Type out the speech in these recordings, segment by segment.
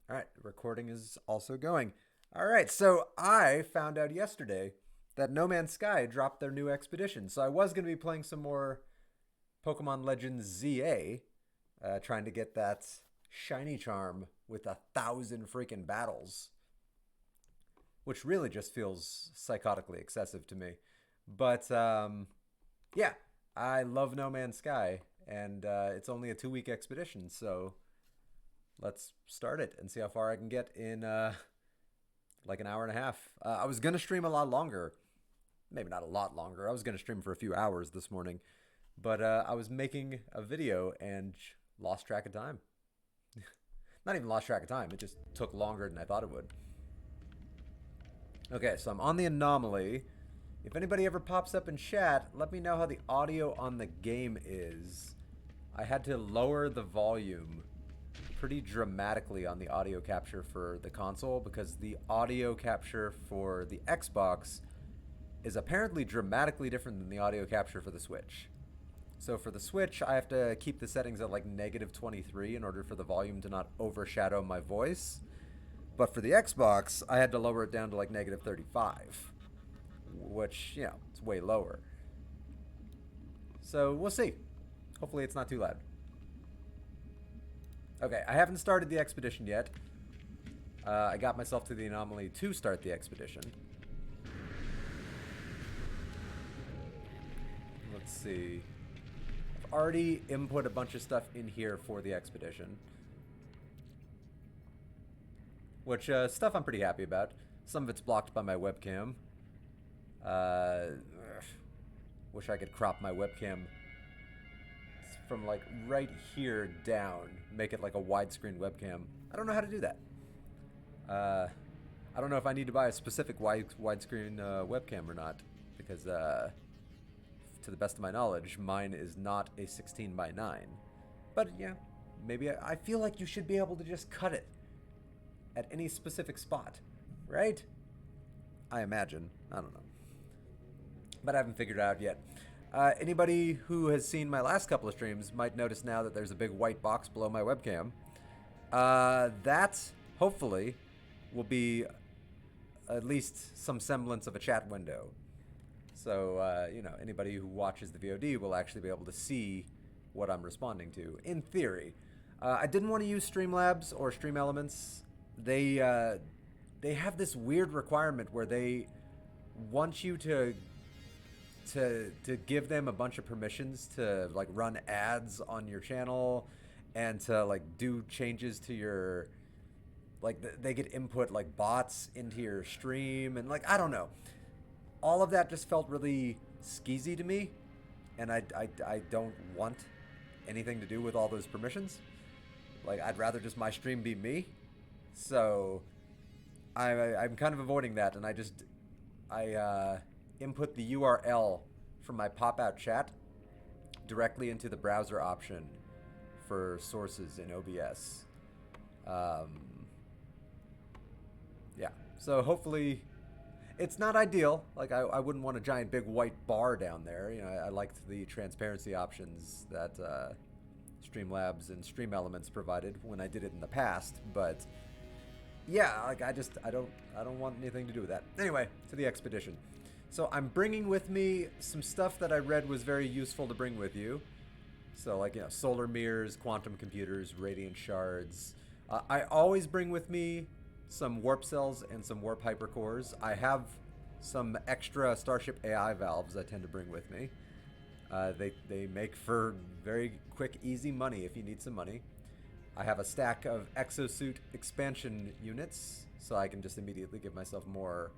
All right, recording is also going. All right, so I found out yesterday that No Man's Sky dropped their new expedition. So I was going to be playing some more Pokemon Legends ZA, trying to get that shiny charm with 1,000 freaking battles, which really just feels psychotically excessive to me. But yeah, I love No Man's Sky, and it's only a 2 week expedition, so let's start it and see how far I can get in like an hour and a half. I was gonna stream a lot longer, maybe not a lot longer. I was gonna stream for a few hours this morning, but I was making a video and lost track of time. Not even lost track of time. It just took longer than I thought it would. Okay, so I'm on the anomaly. If anybody ever pops up in chat, let me know how the audio on the game is. I had to lower the volume pretty dramatically on the audio capture for the console because the audio capture for the Xbox is apparently dramatically different than the audio capture for the Switch. So for the Switch, I have to keep the settings at like -23 in order for the volume to not overshadow my voice. But for the Xbox, I had to lower it down to like -35, which, it's way lower. So we'll see. Hopefully it's not too loud. Okay, I haven't started the expedition yet. I got myself to the anomaly to start the expedition. Let's see. I've already input a bunch of stuff in here for the expedition. Which, stuff I'm pretty happy about. Some of it's blocked by my webcam. Uh, Wish I could crop my webcam from like right here down, make it like a widescreen webcam. I don't know how to do that. I don't know if I need to buy a specific widescreen webcam or not, because to the best of my knowledge, mine is not a 16 by 9. But yeah, maybe I feel like you should be able to just cut it at any specific spot, right? I imagine. I don't know. But I haven't figured it out yet. Anybody who has seen my last couple of streams might notice now that there's a big white box below my webcam. That, hopefully, will be at least some semblance of a chat window. So, anybody who watches the VOD will actually be able to see what I'm responding to, in theory. I didn't want to use Streamlabs or Stream Elements. They have this weird requirement where they want you to give them a bunch of permissions to like run ads on your channel and to like do changes to your they get input like bots into your stream, and like I don't know, all of that just felt really skeezy to me, and I don't want anything to do with all those permissions. Like I'd rather just my stream be me. So I'm kind of avoiding that, and I input the URL from my pop-out chat directly into the browser option for sources in OBS. Yeah, so hopefully it's not ideal. Like I wouldn't want a giant big white bar down there. I liked the transparency options that Streamlabs and Stream Elements provided when I did it in the past, but yeah, like I don't want anything to do with that. Anyway, to the expedition. So I'm bringing with me some stuff that I read was very useful to bring with you. So like, solar mirrors, quantum computers, radiant shards. I always bring with me some warp cells and some warp hypercores. I have some extra Starship AI valves I tend to bring with me. They make for very quick, easy money if you need some money. I have a stack of exosuit expansion units, so I can just immediately give myself more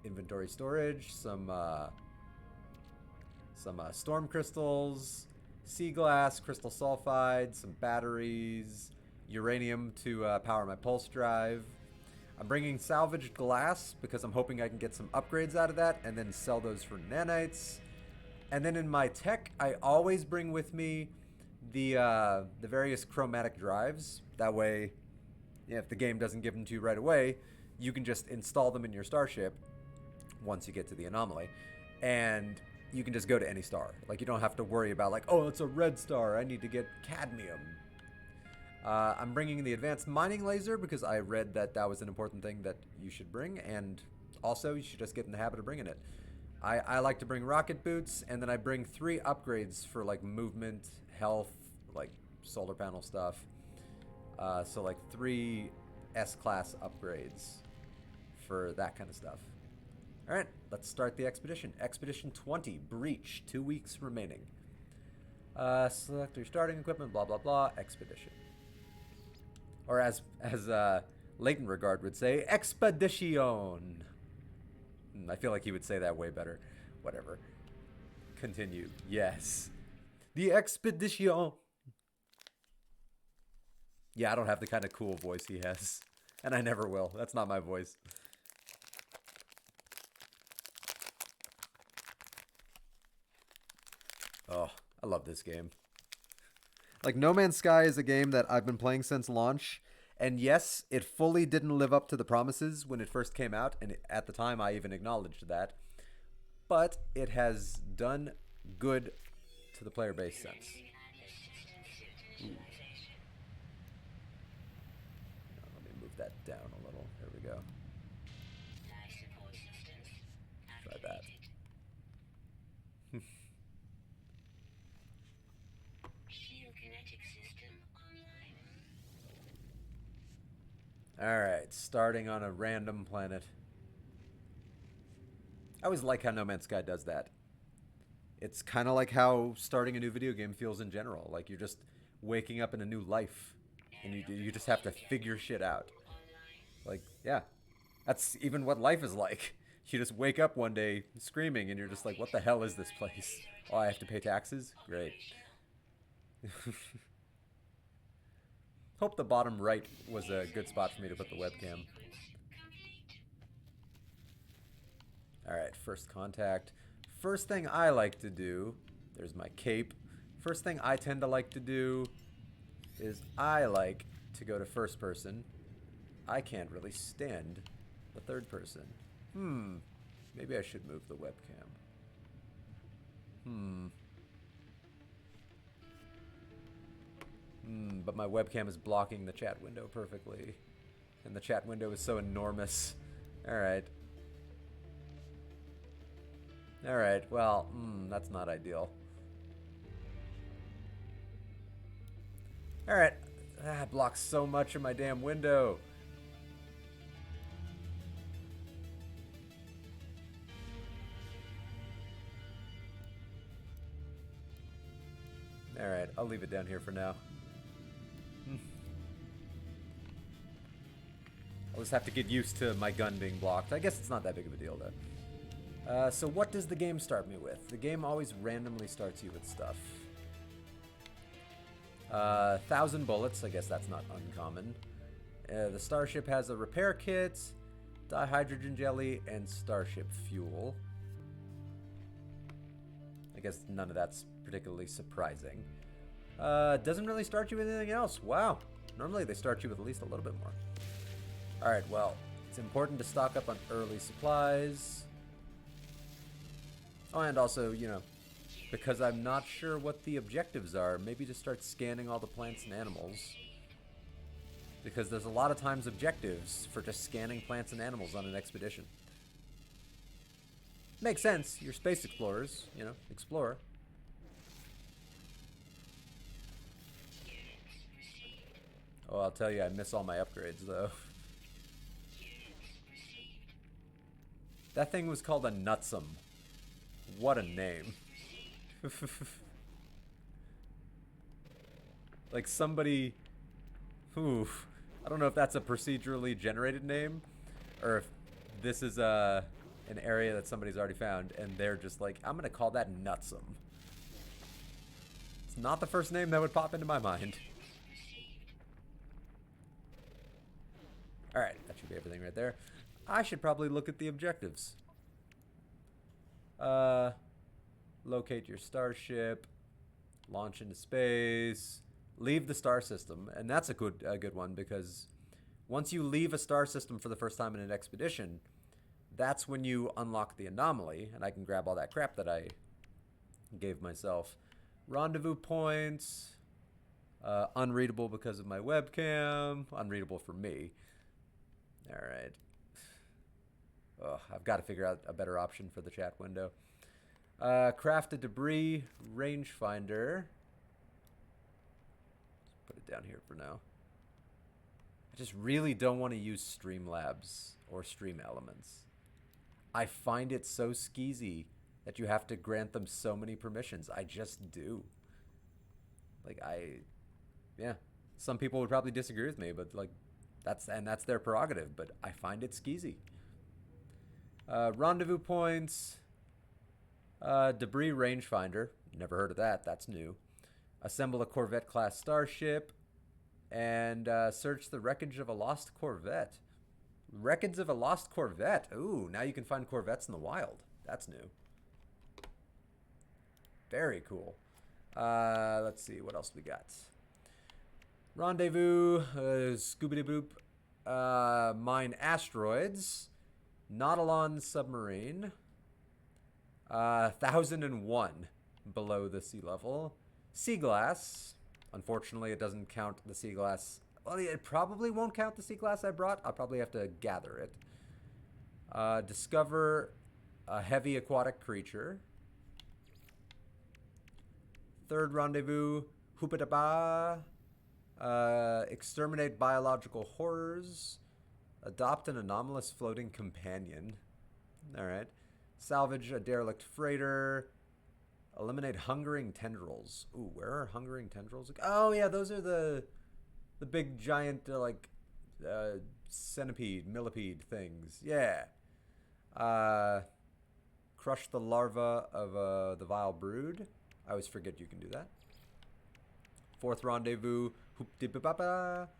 inventory storage, some storm crystals, sea glass, crystal sulfide, some batteries, uranium to power my pulse drive. I'm bringing salvaged glass because I'm hoping I can get some upgrades out of that and then sell those for nanites. And then in my tech, I always bring with me the various chromatic drives. That way, if the game doesn't give them to you right away, you can just install them in your starship once you get to the anomaly, and you can just go to any star. Like you don't have to worry about like, oh, it's a red star, I need to get cadmium. I'm bringing the advanced mining laser because I read that that was an important thing that you should bring, and also you should just get in the habit of bringing it. I like to bring rocket boots, and then I bring 3 upgrades for like movement, health, like solar panel stuff. So like 3 S-class upgrades for that kind of stuff. All right, let's start the expedition. Expedition 20, Breach, 2 weeks remaining. Select your starting equipment, blah, blah, blah, expedition. Or as Leighton Regard would say, expedition. I feel like he would say that way better. Whatever. Continue. Yes. The expedition. Yeah, I don't have the kind of cool voice he has. And I never will. That's not my voice. Oh, I love this game. Like, No Man's Sky is a game that I've been playing since launch. And yes, it fully didn't live up to the promises when it first came out. And at the time, I even acknowledged that. But it has done good to the player base since. Ooh. Let me move that down a little. There we go. Try that. Alright, starting on a random planet. I always like how No Man's Sky does that. It's kind of like how starting a new video game feels in general. Like you're just waking up in a new life. And you just have to figure shit out. Like, yeah. That's even what life is like. You just wake up one day screaming and you're just like, what the hell is this place? Oh, I have to pay taxes? Great. Hope the bottom right was a good spot for me to put the webcam. Alright, first contact. First thing I like to do, there's my cape. First thing I tend to like to do is I like to go to first person. I can't really stand the third person. Maybe I should move the webcam. But my webcam is blocking the chat window perfectly. And the chat window is so enormous. Alright. Alright, well, that's not ideal. Alright. It blocks so much of my damn window. Alright, I'll leave it down here for now. I'll just have to get used to my gun being blocked. I guess it's not that big of a deal, though. So what does the game start me with? The game always randomly starts you with stuff. 1,000 bullets. I guess that's not uncommon. The starship has a repair kit, dihydrogen jelly, and starship fuel. I guess none of that's particularly surprising. Doesn't really start you with anything else. Wow. Normally they start you with at least a little bit more. Alright, well, it's important to stock up on early supplies. Oh, and also, you know, because I'm not sure what the objectives are, maybe just start scanning all the plants and animals. Because there's a lot of times objectives for just scanning plants and animals on an expedition. Makes sense. You're space explorers, you know, explore. Oh, I'll tell you, I miss all my upgrades, though. That thing was called a Nutsum. What a name. Like somebody... Oof. I don't know if that's a procedurally generated name, or if this is an area that somebody's already found, and they're just like, I'm gonna call that Nutsum. It's not the first name that would pop into my mind. Alright, that should be everything right there. I should probably look at the objectives. Locate your starship, launch into space, leave the star system, and that's a good one, because once you leave a star system for the first time in an expedition, that's when you unlock the anomaly, and I can grab all that crap that I gave myself. Rendezvous points, Unreadable because of my webcam. Unreadable for me. All right. Ugh, I've got to figure out a better option for the chat window. Craft a debris rangefinder. Let's put it down here for now. I just really don't want to use Streamlabs or Stream Elements. I find it so skeezy that you have to grant them so many permissions. I just do. Like, yeah. Some people would probably disagree with me, but like, that's their prerogative. But I find it skeezy. Rendezvous points. Debris rangefinder. Never heard of that. That's new. Assemble a Corvette-class starship. And search the wreckage of a lost Corvette. Wreckage of a lost Corvette. Ooh, now you can find Corvettes in the wild. That's new. Very cool. Let's see. What else we got? Rendezvous. Scooby-Doo-Boop. Mine asteroids. Nautilon submarine. 1001 below the sea level. Sea glass. Unfortunately, it doesn't count the sea glass. Well, it probably won't count the sea glass I brought. I'll probably have to gather it. Discover a heavy aquatic creature. Third rendezvous. Hoopidaba. Exterminate biological horrors. Adopt an anomalous floating companion. Alright. Salvage a derelict freighter. Eliminate hungering tendrils. Ooh, where are hungering tendrils? Oh, yeah, those are the big giant, centipede, millipede things. Yeah. Crush the larva of the vile brood. I always forget you can do that. Fourth rendezvous. Hoop-de-ba-ba-ba.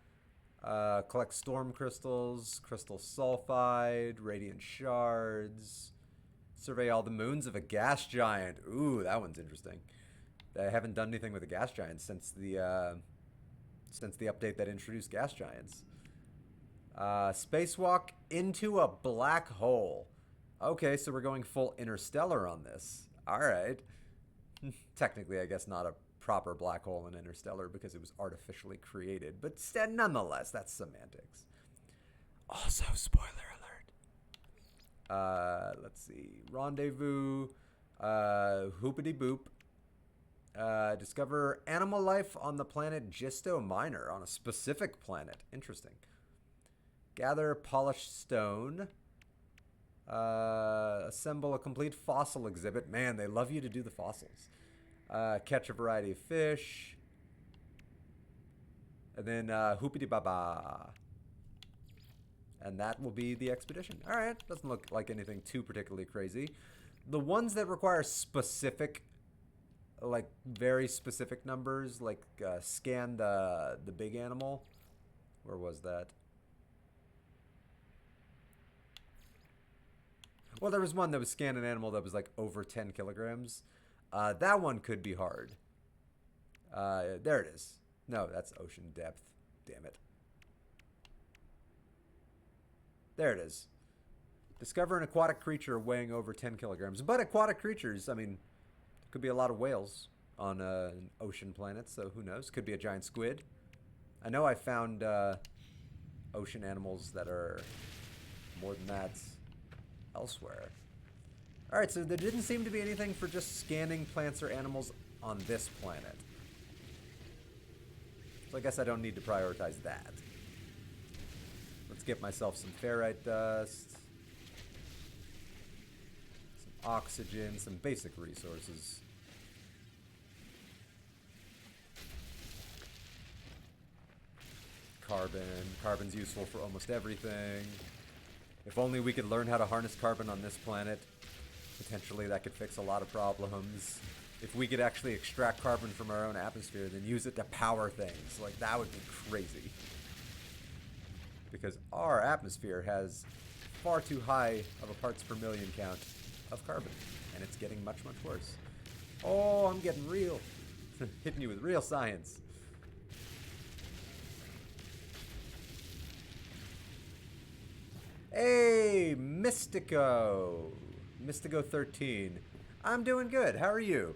Collect storm crystals, crystal sulfide, radiant shards. Survey all the moons of a gas giant. Ooh, that one's interesting. I haven't done anything with a gas giant since the update that introduced gas giants. Spacewalk into a black hole. Okay, so we're going full Interstellar on this. All right. Technically, I guess not a proper black hole in Interstellar because it was artificially created, but nonetheless, that's semantics. Also, spoiler alert. Let's see. Rendezvous. Hoopity boop. Discover animal life on the planet Gisto Minor, on a specific planet. Interesting. Gather polished stone. Assemble a complete fossil exhibit. Man, they love you to do the fossils. Catch a variety of fish. And then hoopity baba. And that will be the expedition. All right, doesn't look like anything too particularly crazy. The ones that require specific, like very specific numbers, like scan the big animal. Where was that? Well, there was one that was scan an animal that was like over 10 kilograms. That one could be hard. There it is. No, that's ocean depth. Damn it. There it is. Discover an aquatic creature weighing over 10 kilograms. But aquatic creatures, I mean, there could be a lot of whales on an ocean planet, so who knows? Could be a giant squid. I know I found ocean animals that are more than that elsewhere. Alright, so there didn't seem to be anything for just scanning plants or animals on this planet. So I guess I don't need to prioritize that. Let's get myself some ferrite dust, some oxygen, some basic resources. Carbon. Carbon's useful for almost everything. If only we could learn how to harness carbon on this planet, potentially that could fix a lot of problems. If we could actually extract carbon from our own atmosphere, then use it to power things, like that would be crazy. Because our atmosphere has far too high of a parts per million count of carbon, and it's getting much, much worse. Oh, I'm getting real. Hitting you with real science. Hey, Mystico. Mystico 13. I'm doing good. How are you?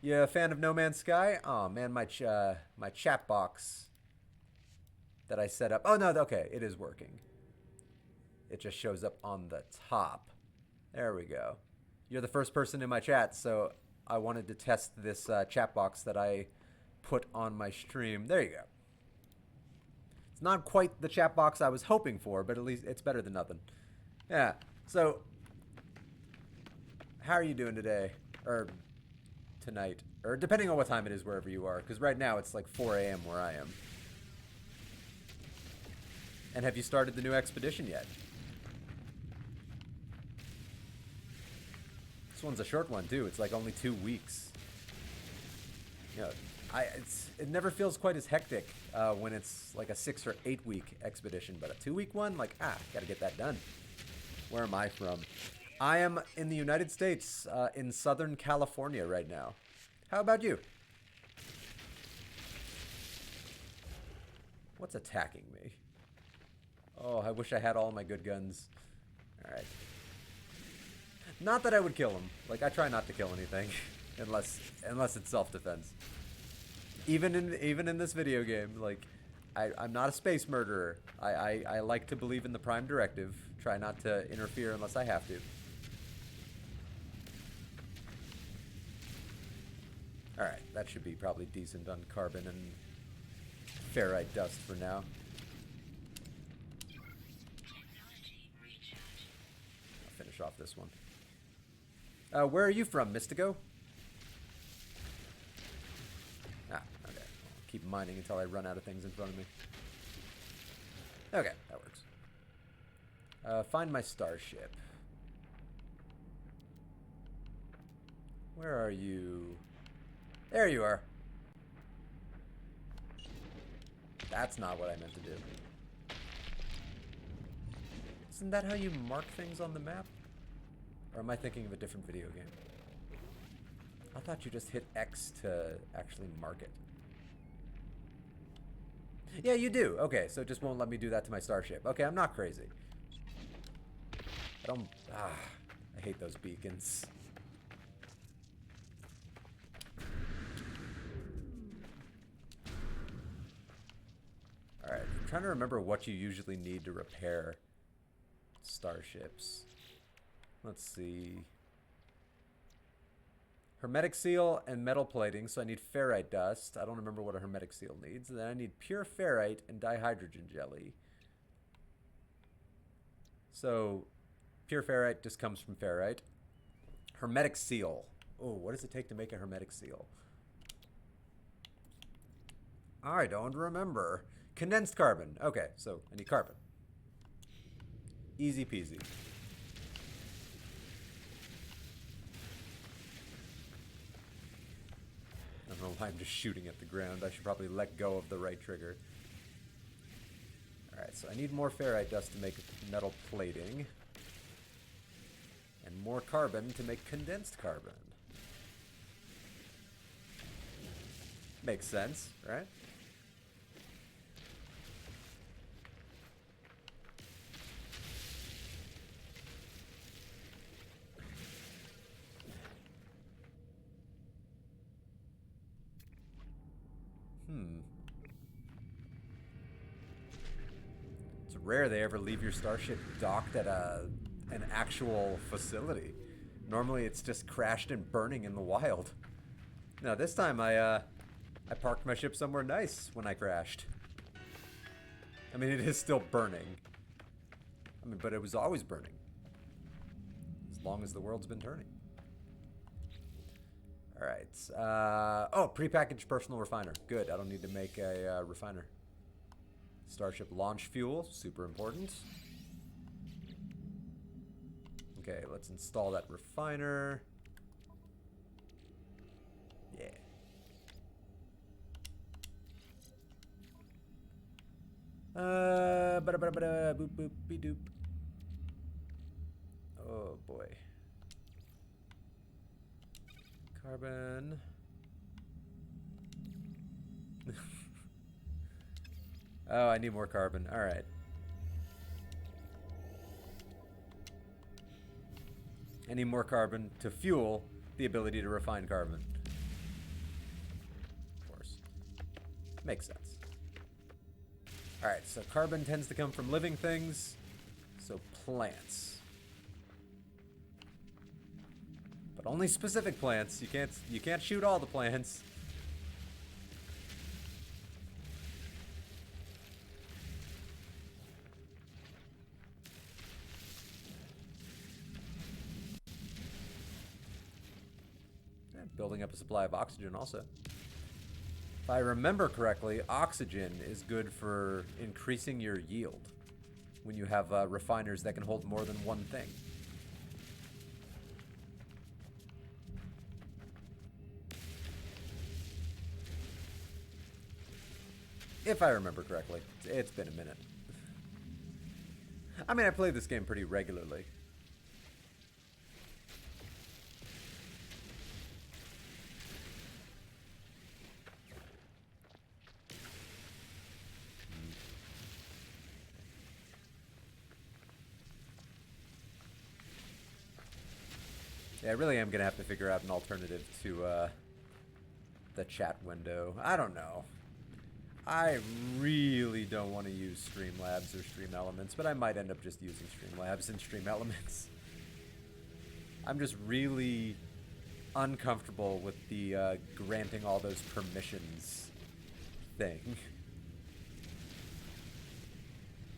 You a fan of No Man's Sky? Oh man, my chat box that I set up. Oh no, okay, it is working. It just shows up on the top. There we go. You're the first person in my chat, so I wanted to test this chat box that I put on my stream. There you go. It's not quite the chat box I was hoping for, but at least it's better than nothing. Yeah. So, how are you doing today? Or tonight? Or depending on what time it is wherever you are. Because right now it's like 4 a.m. where I am. And have you started the new expedition yet? This one's a short one too. It's like only 2 weeks. You know, it never feels quite as hectic when it's like a 6 or 8 week expedition, but a 2 week one, like gotta get that done. Where am I from? I am in the United States, in Southern California right now. How about you? What's attacking me? Oh, I wish I had all my good guns. All right. Not that I would kill him. Like, I try not to kill anything, unless it's self-defense. Even in this video game, like, I'm not a space murderer. I like to believe in the Prime Directive. Try not to interfere unless I have to. All right, that should be probably decent on carbon and ferrite dust for now. I'll finish off this one. Where are you from, Mystico? Okay. I'll keep mining until I run out of things in front of me. Okay, that works. Find my starship. Where are you? There you are. That's not what I meant to do. Isn't that how you mark things on the map? Or am I thinking of a different video game? I thought you just hit X to actually mark it. Yeah, you do. Okay, so it just won't let me do that to my starship. Okay, I'm not crazy. I hate those beacons. Alright, I'm trying to remember what you usually need to repair starships. Let's see. Hermetic seal and metal plating, so I need ferrite dust. I don't remember what a hermetic seal needs. And then I need pure ferrite and dihydrogen jelly. So, pure ferrite just comes from ferrite. Hermetic seal. Oh, what does it take to make a hermetic seal? I don't remember. Condensed carbon. Okay, so I need carbon. Easy peasy. I don't know why I'm just shooting at the ground. I should probably let go of the right trigger. Alright, so I need more ferrite dust to make metal plating. And more carbon to make condensed carbon. Makes sense, right? It's rare they ever leave your starship docked at an actual facility. Normally it's just crashed and burning in the wild. No, this time I parked my ship somewhere nice when I crashed. I mean, it is still burning. I mean, but it was always burning. As long as the world's been turning. Alright. Oh, prepackaged personal refiner. Good, I don't need to make a refiner. Starship launch fuel, super important. Okay, let's install that refiner. Yeah. Boop boop be doop. Oh boy. Carbon. Oh, I need more carbon. All right. I need more carbon to fuel the ability to refine carbon. Makes sense. Alright, so carbon tends to come from living things. So plants. But only specific plants. You can't shoot all the plants. Building up a supply of oxygen also. If I remember correctly, oxygen is good for increasing your yield when you have refiners that can hold more than one thing. If I remember correctly. It's been a minute. I mean, I play this game pretty regularly. Yeah, I really am going to have to figure out an alternative to the chat window. I don't know. I really don't want to use Streamlabs or Stream Elements, but I might end up just using Streamlabs and Stream Elements. I'm just really uncomfortable with the granting all those permissions thing.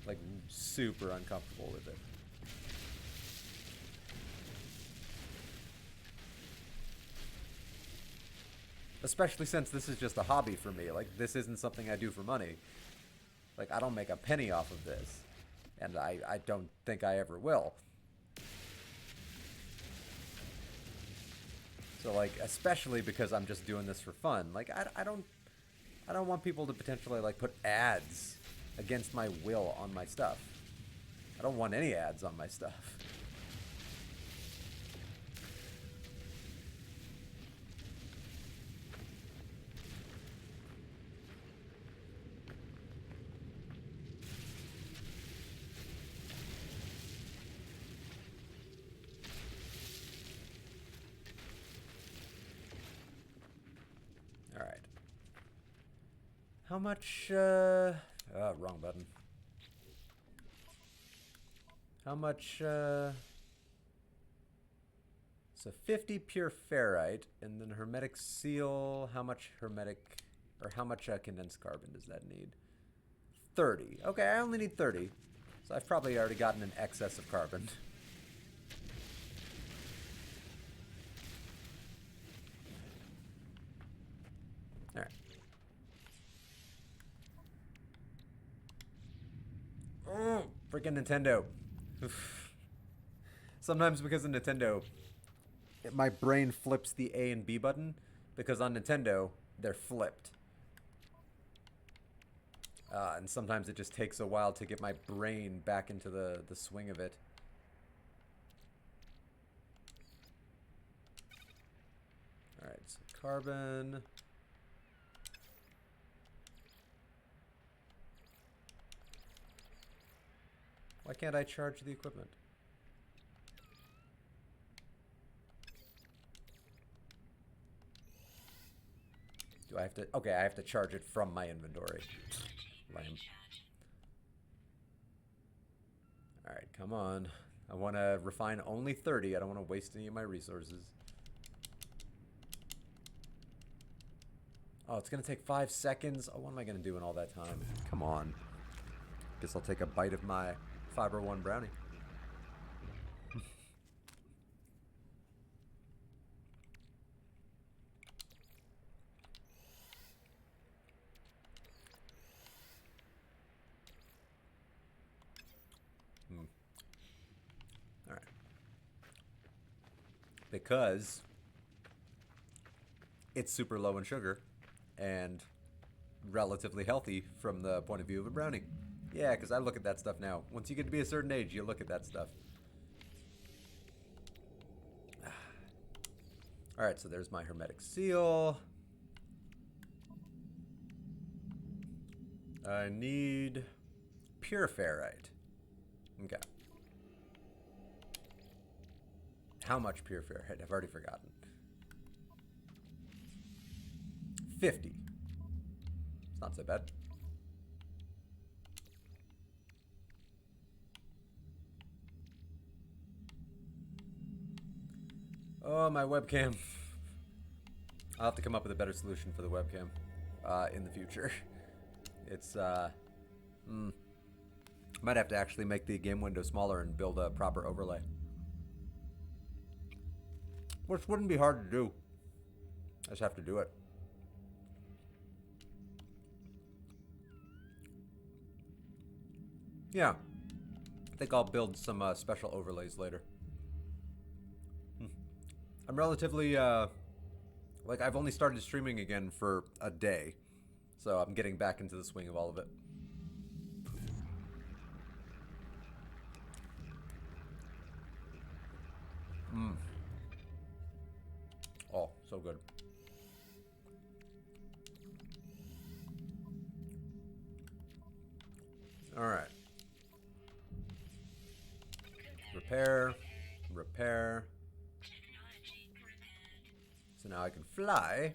Like, super uncomfortable with it. Especially since this is just a hobby for me. Like, this isn't something I do for money. Like, I don't make a penny off of this. And I don't think I ever will. So, like, especially because I'm just doing this for fun. Like, I don't want people to potentially, like, put ads against my will on my stuff. I don't want any ads on my stuff. How much, wrong button. How much, so 50 pure ferrite, and then hermetic seal, how much hermetic, or how much condensed carbon does that need? 30. Okay, I only need 30. So I've probably already gotten an excess of carbon. Alright. Oh, freaking Nintendo. Sometimes because of Nintendo, my brain flips the A and B button, because on Nintendo, they're flipped. And sometimes it just takes a while to get my brain back into the swing of it. Alright, so carbon. Why can't I charge the equipment? Do I have to? Okay, I have to charge it from my inventory. Lame. Alright, come on. I want to refine only 30. I don't want to waste any of my resources. Oh, it's going to take 5 seconds? Oh, what am I going to do in all that time? Come on. Guess I'll take a bite of my Fiber 1 brownie. Alright. Because it's super low in sugar and relatively healthy from the point of view of a brownie. Yeah, because I look at that stuff now. Once you get to be a certain age, you look at that stuff. Alright, so there's my hermetic seal. I need pure ferrite. Okay. How much pure ferrite? I've already forgotten. 50. not so bad. Oh, my webcam. I'll have to come up with a better solution for the webcam in the future. It's, might have to actually make the game window smaller and build a proper overlay. Which wouldn't be hard to do. I just have to do it. Yeah. I think I'll build some special overlays later. I'm relatively, like, I've only started streaming again for a day. So I'm getting back into the swing of all of it. Oh, so good. All right. Repair. Repair. So now I can fly.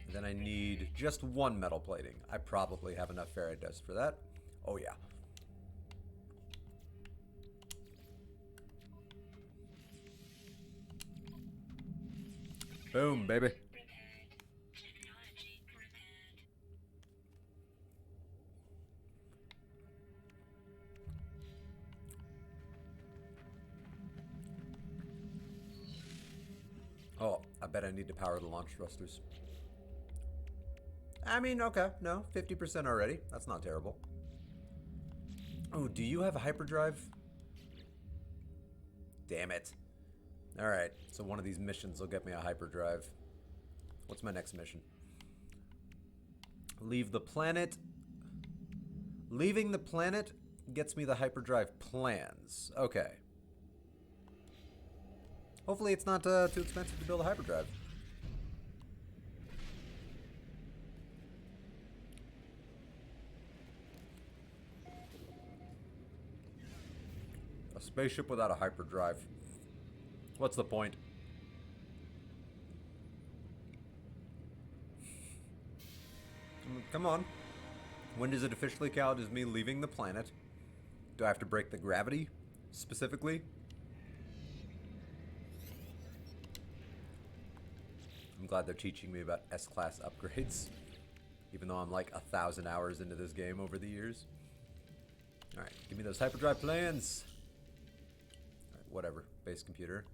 And then I need just one metal plating. I probably have enough ferrite dust for that. Oh yeah. Boom, baby. Oh, I bet I need to power the launch thrusters. I mean, okay, no, 50% already. That's not terrible. Oh, do you have a hyperdrive? Damn it. Alright, so one of these missions will get me a hyperdrive. What's my next mission? Leave the planet. Leaving the planet gets me the hyperdrive plans. Okay. Hopefully it's not too expensive to build a hyperdrive. A spaceship without a hyperdrive. What's the point? Come on. When does it officially count as me leaving the planet? Do I have to break the gravity, specifically? I'm glad they're teaching me about S-class upgrades. Even though I'm like 1,000 hours into this game over the years. Alright, give me those hyperdrive plans. Alright, whatever. Base computer.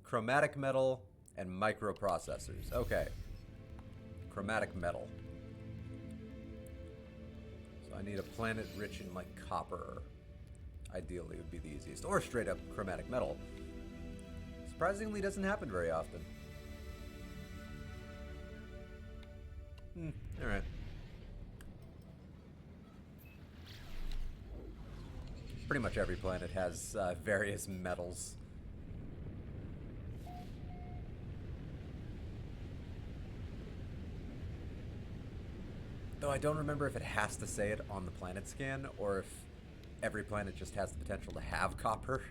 Chromatic metal and microprocessors. Okay. Chromatic metal. So I need a planet rich in, like, copper. Ideally, would be the easiest. Or straight up chromatic metal. Surprisingly, doesn't happen very often. Alright. Pretty much every planet has various metals. Though I don't remember if it has to say it on the planet scan, or if every planet just has the potential to have copper.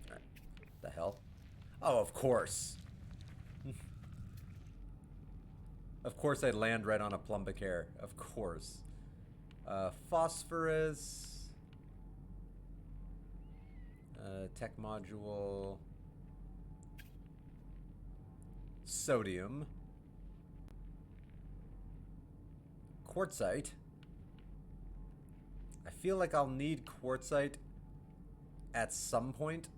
Alright. The hell? Oh, of course. Of course I'd land right on a plumbicaire. Of course. Phosphorus. Tech module. Sodium. Quartzite. I feel like I'll need quartzite at some point.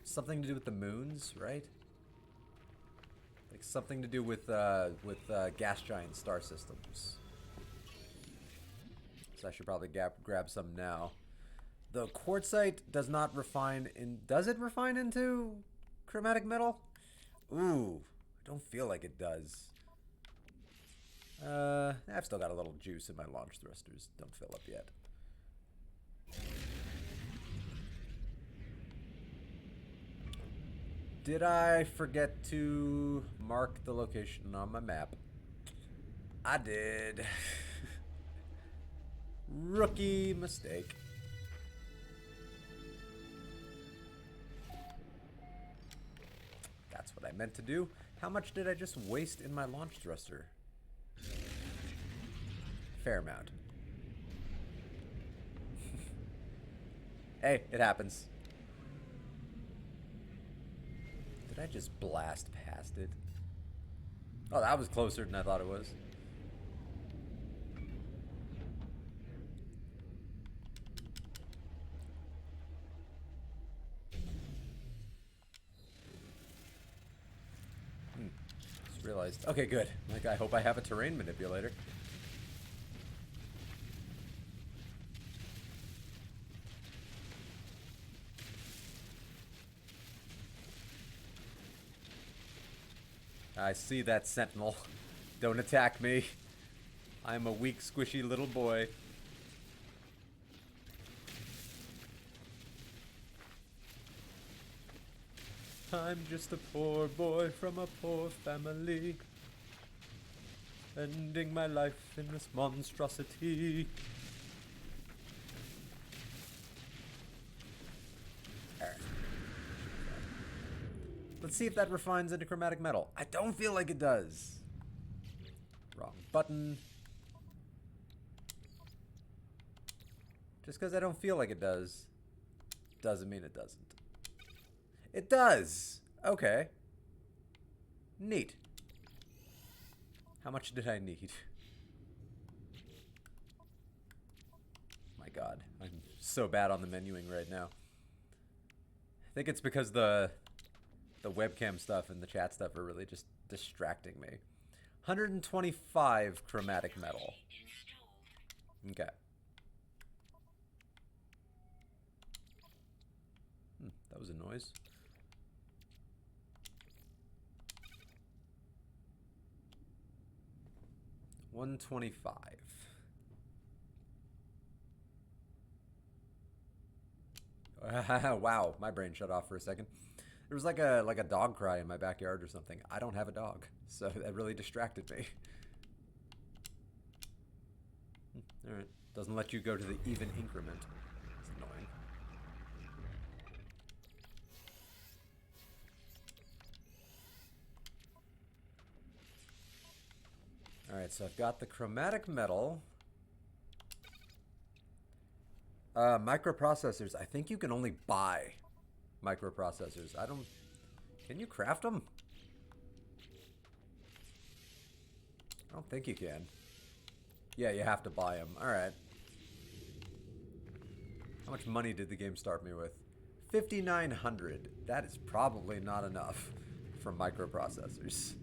Something to do with the moons, right? Like something to do with gas giant star systems. So I should probably grab some now. The quartzite does not refine in... Does it refine into chromatic metal? Ooh, I don't feel like it does. I've still got a little juice in my launch thrusters. Don't fill up yet. Did I forget to mark the location on my map? I did. Rookie mistake. That's what I meant to do. How much did I just waste in my launch thruster? Fair amount. Hey, it happens. Did I just blast past it? Oh, that was closer than I thought it was. Just realized. Okay, good. Like, I hope I have a terrain manipulator. I see that sentinel. Don't attack me. I'm a weak, squishy little boy. I'm just a poor boy from a poor family, ending my life in this monstrosity. Alright. Let's see if that refines into chromatic metal. I don't feel like it does. Wrong button. Just because I don't feel like it does, doesn't mean it doesn't. It does! Okay. Neat. How much did I need? My god, I'm so bad on the menuing right now. I think it's because the webcam stuff and the chat stuff are really just distracting me. 125 chromatic metal. Okay. That was a noise. $125. Wow, my brain shut off for a second. There was like a dog cry in my backyard or something. I don't have a dog, so that really distracted me. Alright. Doesn't let you go to the even increment. It's annoying. Alright, so I've got the chromatic metal. Microprocessors. I think you can only buy microprocessors. I don't... Can you craft them? I don't think you can. Yeah, you have to buy them. Alright. How much money did the game start me with? 5,900. That is probably not enough for microprocessors.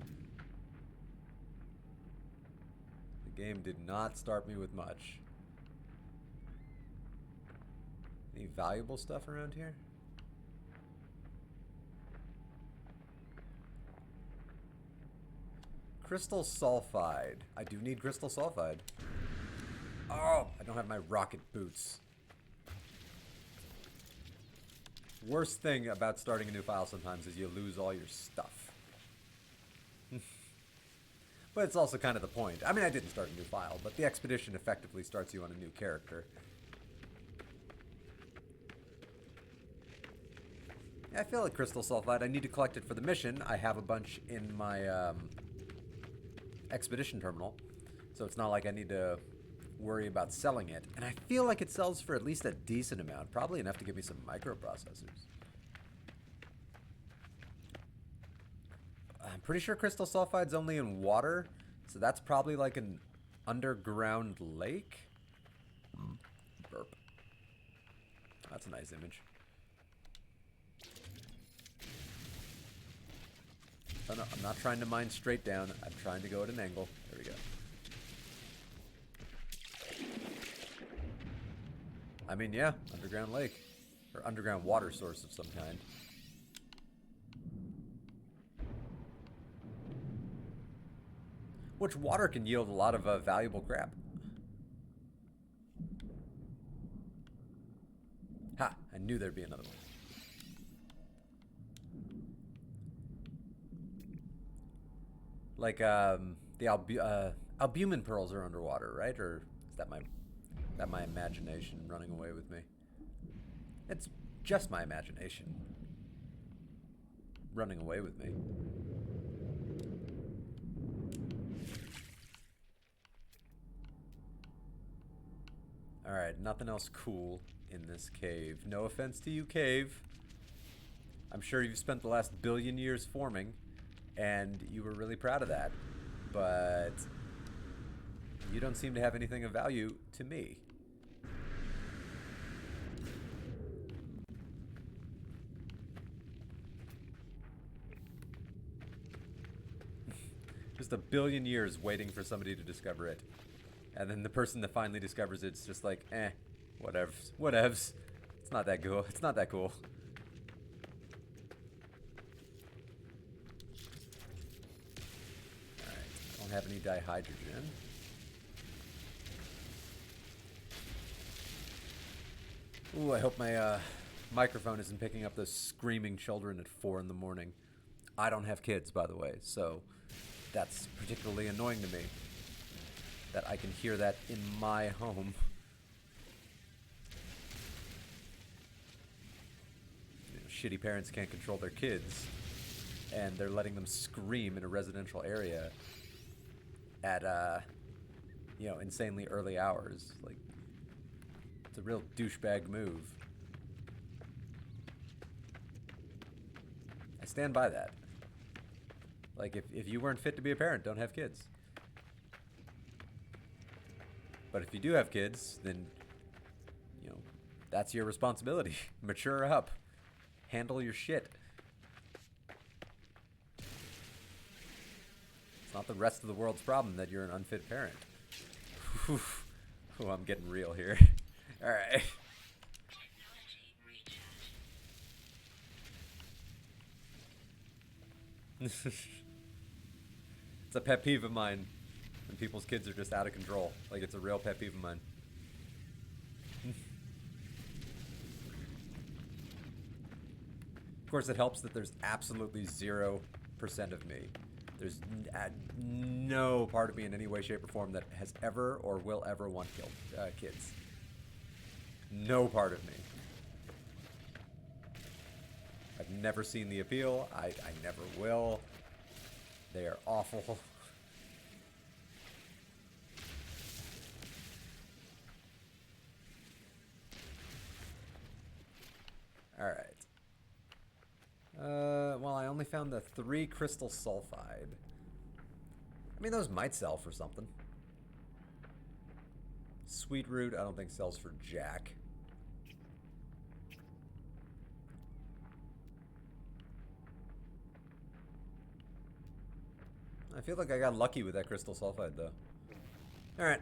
The game did not start me with much. Any valuable stuff around here? Crystal sulfide. I do need crystal sulfide. Oh, I don't have my rocket boots. Worst thing about starting a new file sometimes is you lose all your stuff. But it's also kind of the point. I mean, I didn't start a new file, but the expedition effectively starts you on a new character. Yeah, I feel like crystal sulfide. I need to collect it for the mission. I have a bunch in my expedition terminal, so it's not like I need to worry about selling it. And I feel like it sells for at least a decent amount, probably enough to give me some microprocessors. I'm pretty sure crystal sulfide's only in water, so that's probably like an underground lake. Burp. That's a nice image. Oh no, I'm not trying to mine straight down. I'm trying to go at an angle. There we go. I mean, yeah, underground lake. Or underground water source of some kind. Which water can yield a lot of valuable crap. Ha! I knew there'd be another one. Like, the albumin pearls are underwater, right? Or is that my imagination running away with me? It's just my imagination. running away with me. Alright, nothing else cool in this cave. No offense to you, cave. I'm sure you've spent the last billion years forming, and you were really proud of that. But you don't seem to have anything of value to me. Just a billion years waiting for somebody to discover it. And then the person that finally discovers it's just like, whatevs. Whatevs. It's not that cool. It's not that cool. Alright, I don't have any dihydrogen. Ooh, I hope my microphone isn't picking up those screaming children at 4 in the morning. I don't have kids, by the way, so that's particularly annoying to me. That I can hear that in my home. You know, shitty parents can't control their kids, and they're letting them scream in a residential area at, you know, insanely early hours. Like, it's a real douchebag move. I stand by that. Like, if you weren't fit to be a parent, don't have kids. But if you do have kids, then, you know, that's your responsibility. Mature up. Handle your shit. It's not the rest of the world's problem that you're an unfit parent. Oh, I'm getting real here. Alright. It's a pet peeve of mine when people's kids are just out of control. Like, it's a real pet peeve of mine. Of course, it helps that there's absolutely 0% of me. There's no part of me in any way, shape, or form that has ever or will ever want kids. No part of me. I've never seen the appeal. I never will. They are awful. Alright. Well, I only found the 3 crystal sulfide. I mean, those might sell for something. Sweet root, I don't think sells for jack. I feel like I got lucky with that crystal sulfide, though. Alright,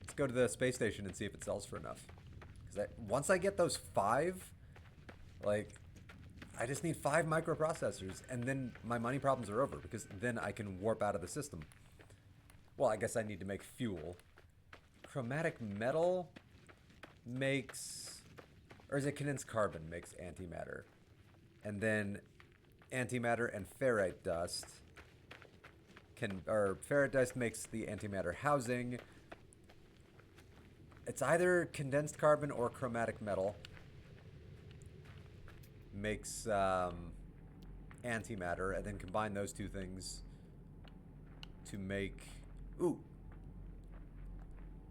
let's go to the space station and see if it sells for enough. Because once I get those 5, like, I just need 5 microprocessors, and then my money problems are over, because then I can warp out of the system. Well, I guess I need to make fuel. Chromatic metal makes... Or is it condensed carbon makes antimatter? And then antimatter and ferrite dust... ferrite dust makes the antimatter housing. It's either condensed carbon or chromatic metal makes antimatter, and then combine those two things to make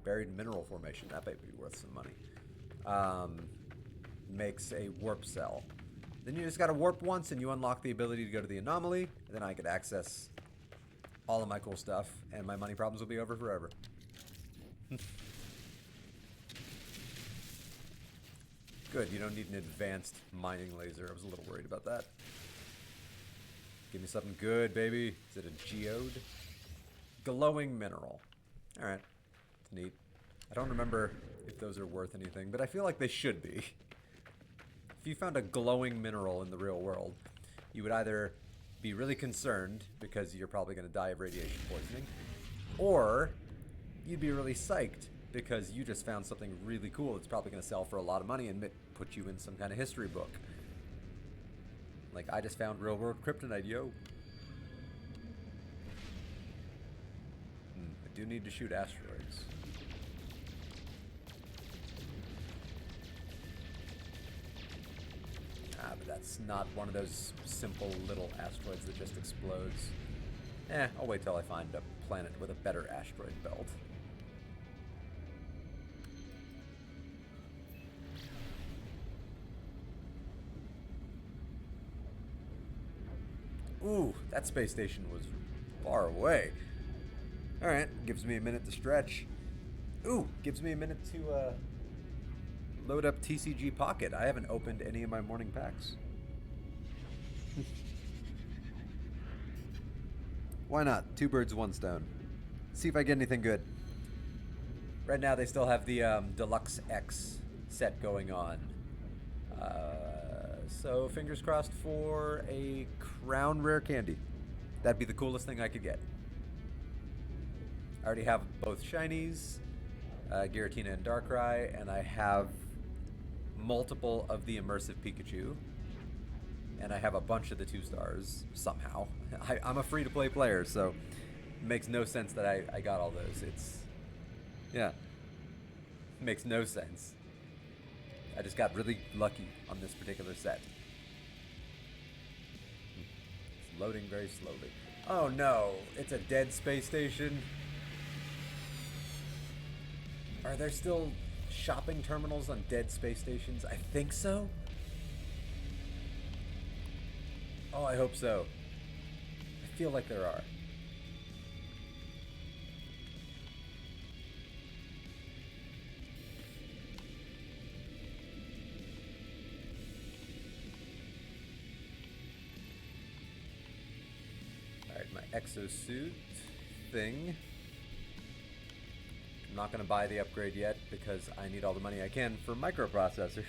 buried mineral formation. That might be worth some money. Makes a warp cell. Then you just gotta warp once and you unlock the ability to go to the anomaly, and then I could access all of my cool stuff, and my money problems will be over forever. Good, you don't need an advanced mining laser. I was a little worried about that. Give me something good, baby. Is it a geode? Glowing mineral. Alright. It's neat. I don't remember if those are worth anything, but I feel like they should be. If you found a glowing mineral in the real world, you would either be really concerned because you're probably going to die of radiation poisoning, or you'd be really psyched because you just found something really cool that's probably going to sell for a lot of money and put you in some kind of history book. Like, I just found real world kryptonite, yo. I do need to shoot asteroids. that's not one of those simple little asteroids that just explodes. I'll wait till I find a planet with a better asteroid belt. Ooh, that space station was far away. Alright, gives me a minute to stretch. Ooh, gives me a minute to load up TCG Pocket. I haven't opened any of my morning packs. Why not? Two birds, one stone. See if I get anything good. Right now they still have the Deluxe X set going on. So fingers crossed for a Crown Rare Candy. That'd be the coolest thing I could get. I already have both Shinies, Giratina and Darkrai, and I have multiple of the Immersive Pikachu. And I have a bunch of the 2-stars, somehow. I'm a free-to-play player, so it makes no sense that I got all those. Yeah. It makes no sense. I just got really lucky on this particular set. It's loading very slowly. Oh no, it's a dead space station. Are there still shopping terminals on dead space stations? I think so. Oh, I hope so. I feel like there are. Alright, my exosuit thing. I'm not going to buy the upgrade yet because I need all the money I can for microprocessors.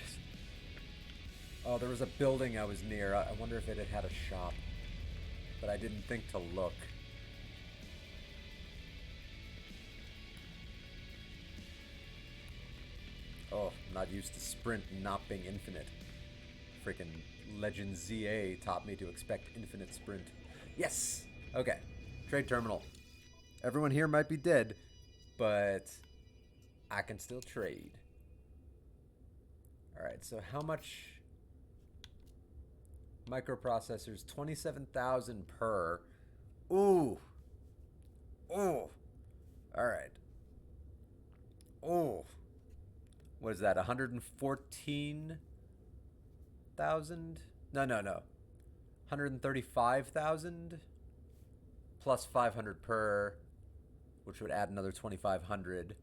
Oh, there was a building I was near. I wonder if it had a shop. But I didn't think to look. Oh, I'm not used to sprint not being infinite. Freaking Legend ZA taught me to expect infinite sprint. Yes! Okay. Trade terminal. Everyone here might be dead, but I can still trade. Alright, so how much... Microprocessors, 27,000 per. Ooh. Ooh. Alright. Ooh. What is that? 114,000? No. 135,000 plus 500 per, which would add another 2,500.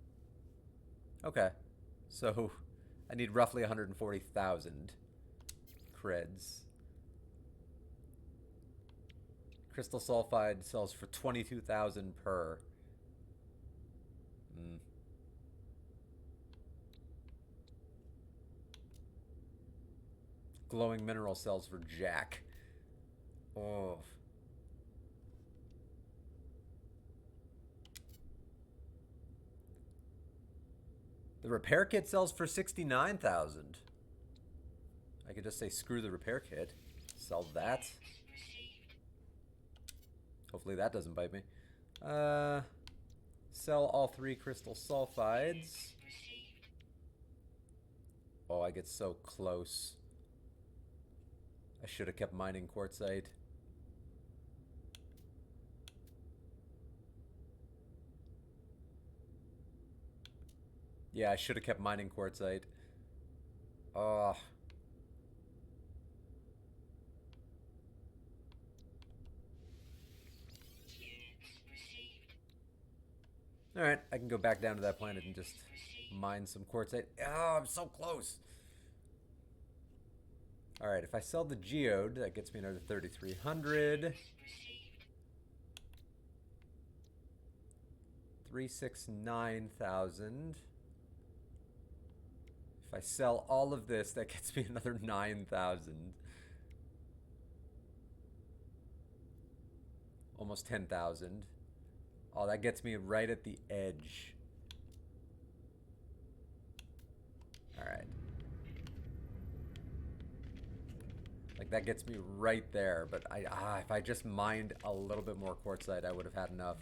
Okay. So I need roughly 140,000 creds. Crystal sulfide sells for 22,000 per. Glowing mineral sells for jack. Oh. The repair kit sells for 69,000. I could just say screw the repair kit. Sell that. Hopefully that doesn't bite me. Sell all 3 crystal sulfides. Oh, I get so close. I should have kept mining quartzite. Yeah, I should have kept mining quartzite. Oh. Alright, I can go back down to that planet and just mine some quartzite. Oh, I'm so close. Alright, if I sell the geode, that gets me another 3,300. 369,000. If I sell all of this, that gets me another 9,000. Almost 10,000. Oh, that gets me right at the edge. Alright. Like, that gets me right there, but if I just mined a little bit more quartzite, I would have had enough.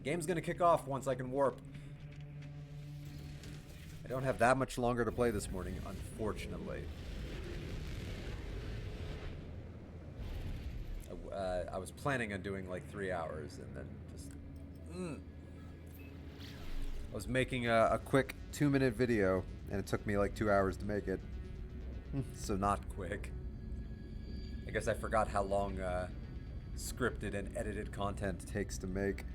Game's gonna kick off once I can warp. I don't have that much longer to play this morning, unfortunately. I was planning on doing like 3 hours, and then just... I was making a quick 2-minute video, and it took me like 2 hours to make it. So not quick. I guess I forgot how long scripted and edited content takes to make.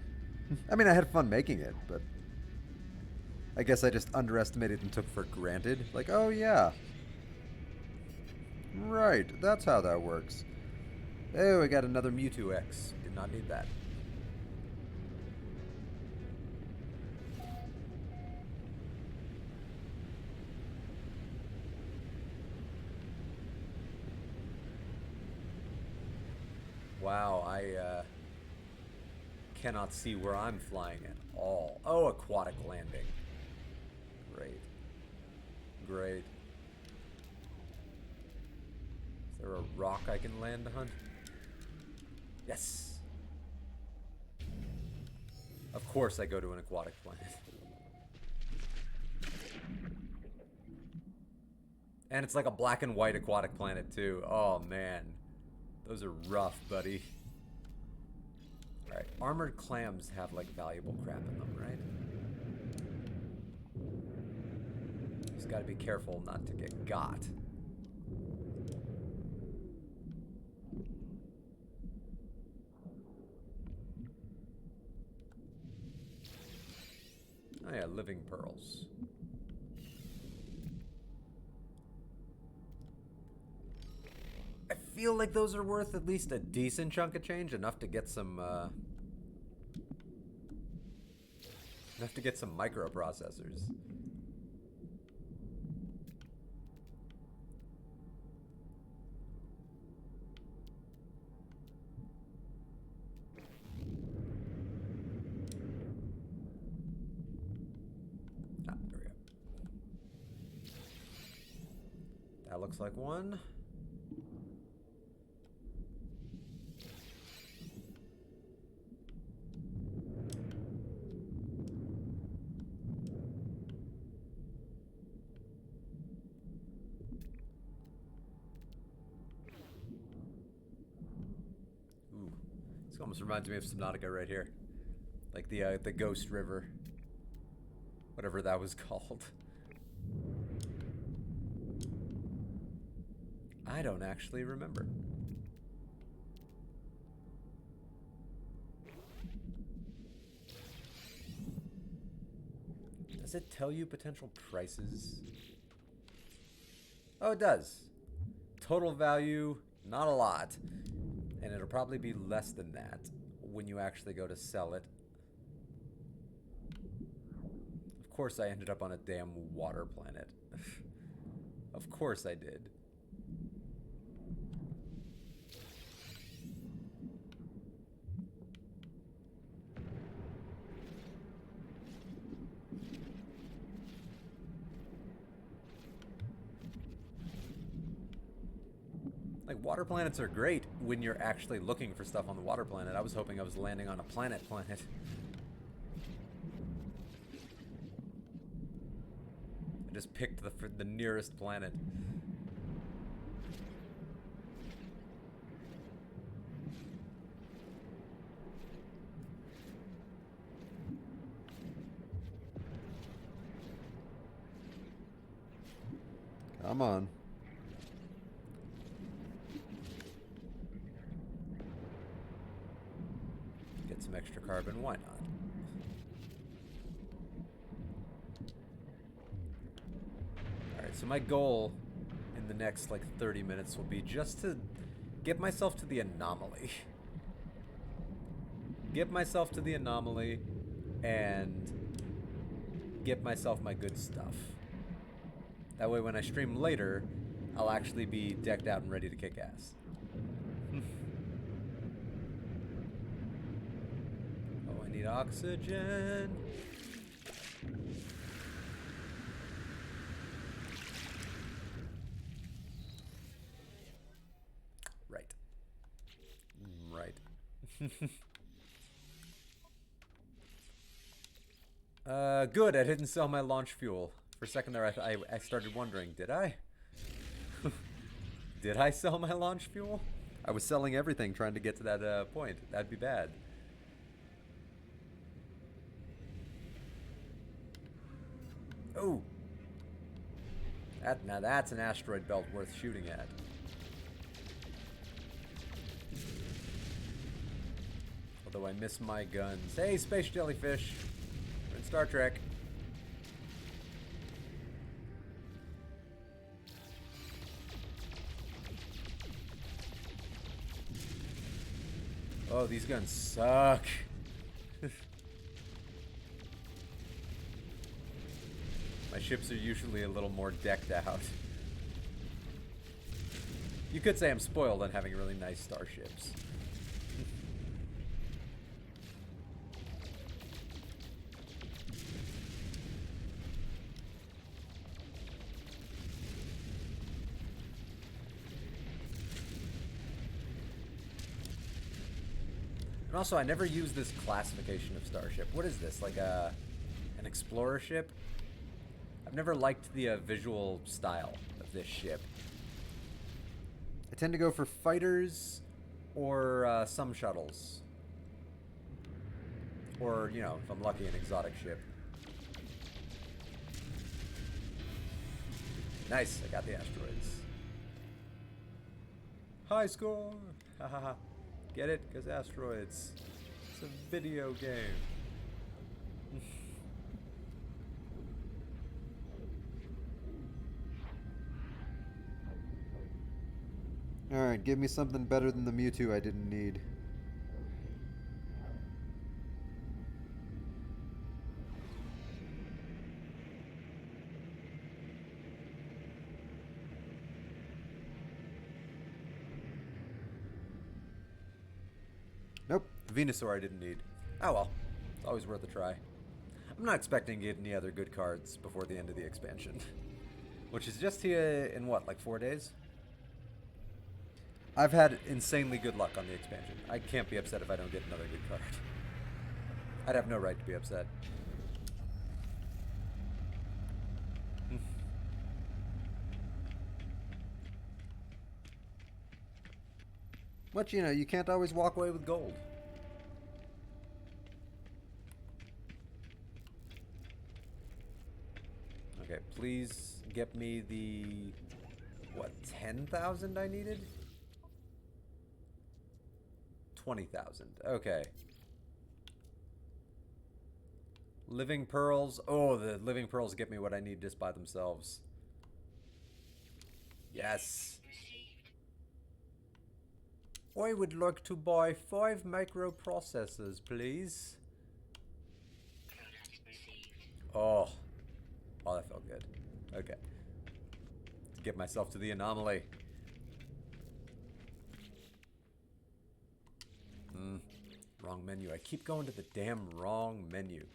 I mean, I had fun making it, but I guess I just underestimated and took for granted. Like, oh yeah. Right, that's how that works. Oh, I got another Mewtwo X. Did not need that. Wow, I cannot see where I'm flying at all. Oh, aquatic landing. Great. Great. Is there a rock I can land on? Yes! Of course I go to an aquatic planet. And it's like a black and white aquatic planet too. Oh man. Those are rough, buddy. Alright, armored clams have like valuable crap in them, right? Just gotta be careful not to get got. Oh yeah, living pearls. I feel like those are worth at least a decent chunk of change, enough to get some microprocessors. Ah, there we go. That looks like one. This almost reminds me of Subnautica right here. Like the Ghost River. Whatever that was called. I don't actually remember. Does it tell you potential prices? Oh, it does. Total value, not a lot. And it'll probably be less than that when you actually go to sell it. Of course I ended up on a damn water planet. Of course I did. Like, water planets are great when you're actually looking for stuff on the water planet. I was hoping I was landing on a planet. I just picked the nearest planet. Come on. Get some extra carbon, why not? Alright, so my goal in the next like 30 minutes will be just to get myself to the anomaly. Get myself to the anomaly and get myself my good stuff. That way when I stream later, I'll actually be decked out and ready to kick ass. Oh, I need oxygen. Right. Right. Good, I didn't sell my launch fuel For a second there, I started wondering, did I? Did I sell my launch fuel? I was selling everything trying to get to that point. That'd be bad. Oh! Now that's an asteroid belt worth shooting at. Although I miss my guns. Hey, space jellyfish! We're in Star Trek. Oh, these guns suck. My ships are usually a little more decked out. You could say I'm spoiled on having really nice starships. And also, I never use this classification of starship. What is this? Like an explorer ship? I've never liked the visual style of this ship. I tend to go for fighters or some shuttles. Or, you know, if I'm lucky, an exotic ship. Nice, I got the asteroids. High score! Ha ha ha. Get it? Because asteroids. It's a video game. Alright, give me something better than the Mewtwo I didn't need. Nope, Venusaur I didn't need. Oh well, it's always worth a try. I'm not expecting to get any other good cards before the end of the expansion. Which is just here in what, like 4 days? I've had insanely good luck on the expansion. I can't be upset if I don't get another good card. I'd have no right to be upset. But, you know, you can't always walk away with gold. Okay, please get me the... what, 10,000 I needed? 20,000. Okay. Living Pearls. Oh, the Living Pearls get me what I need just by themselves. Yes. I would like to buy 5 microprocessors, please. Oh. Oh, that felt good. Okay. Let's get myself to the anomaly. Wrong menu. I keep going to the damn wrong menu.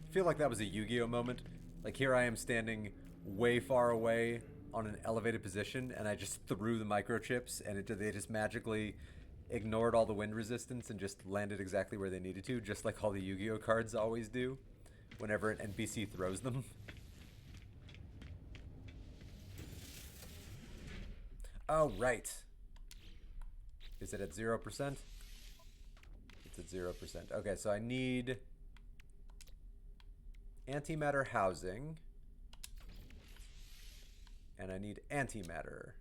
I feel like that was a Yu-Gi-Oh moment. Like here I am standing way far away on an elevated position and I just threw the microchips and they just magically ignored all the wind resistance and just landed exactly where they needed to, just like all the Yu-Gi-Oh cards always do whenever an NPC throws them. Oh, right. Is it at 0%? It's at 0%. Okay, so I need antimatter housing. And I need antimatter.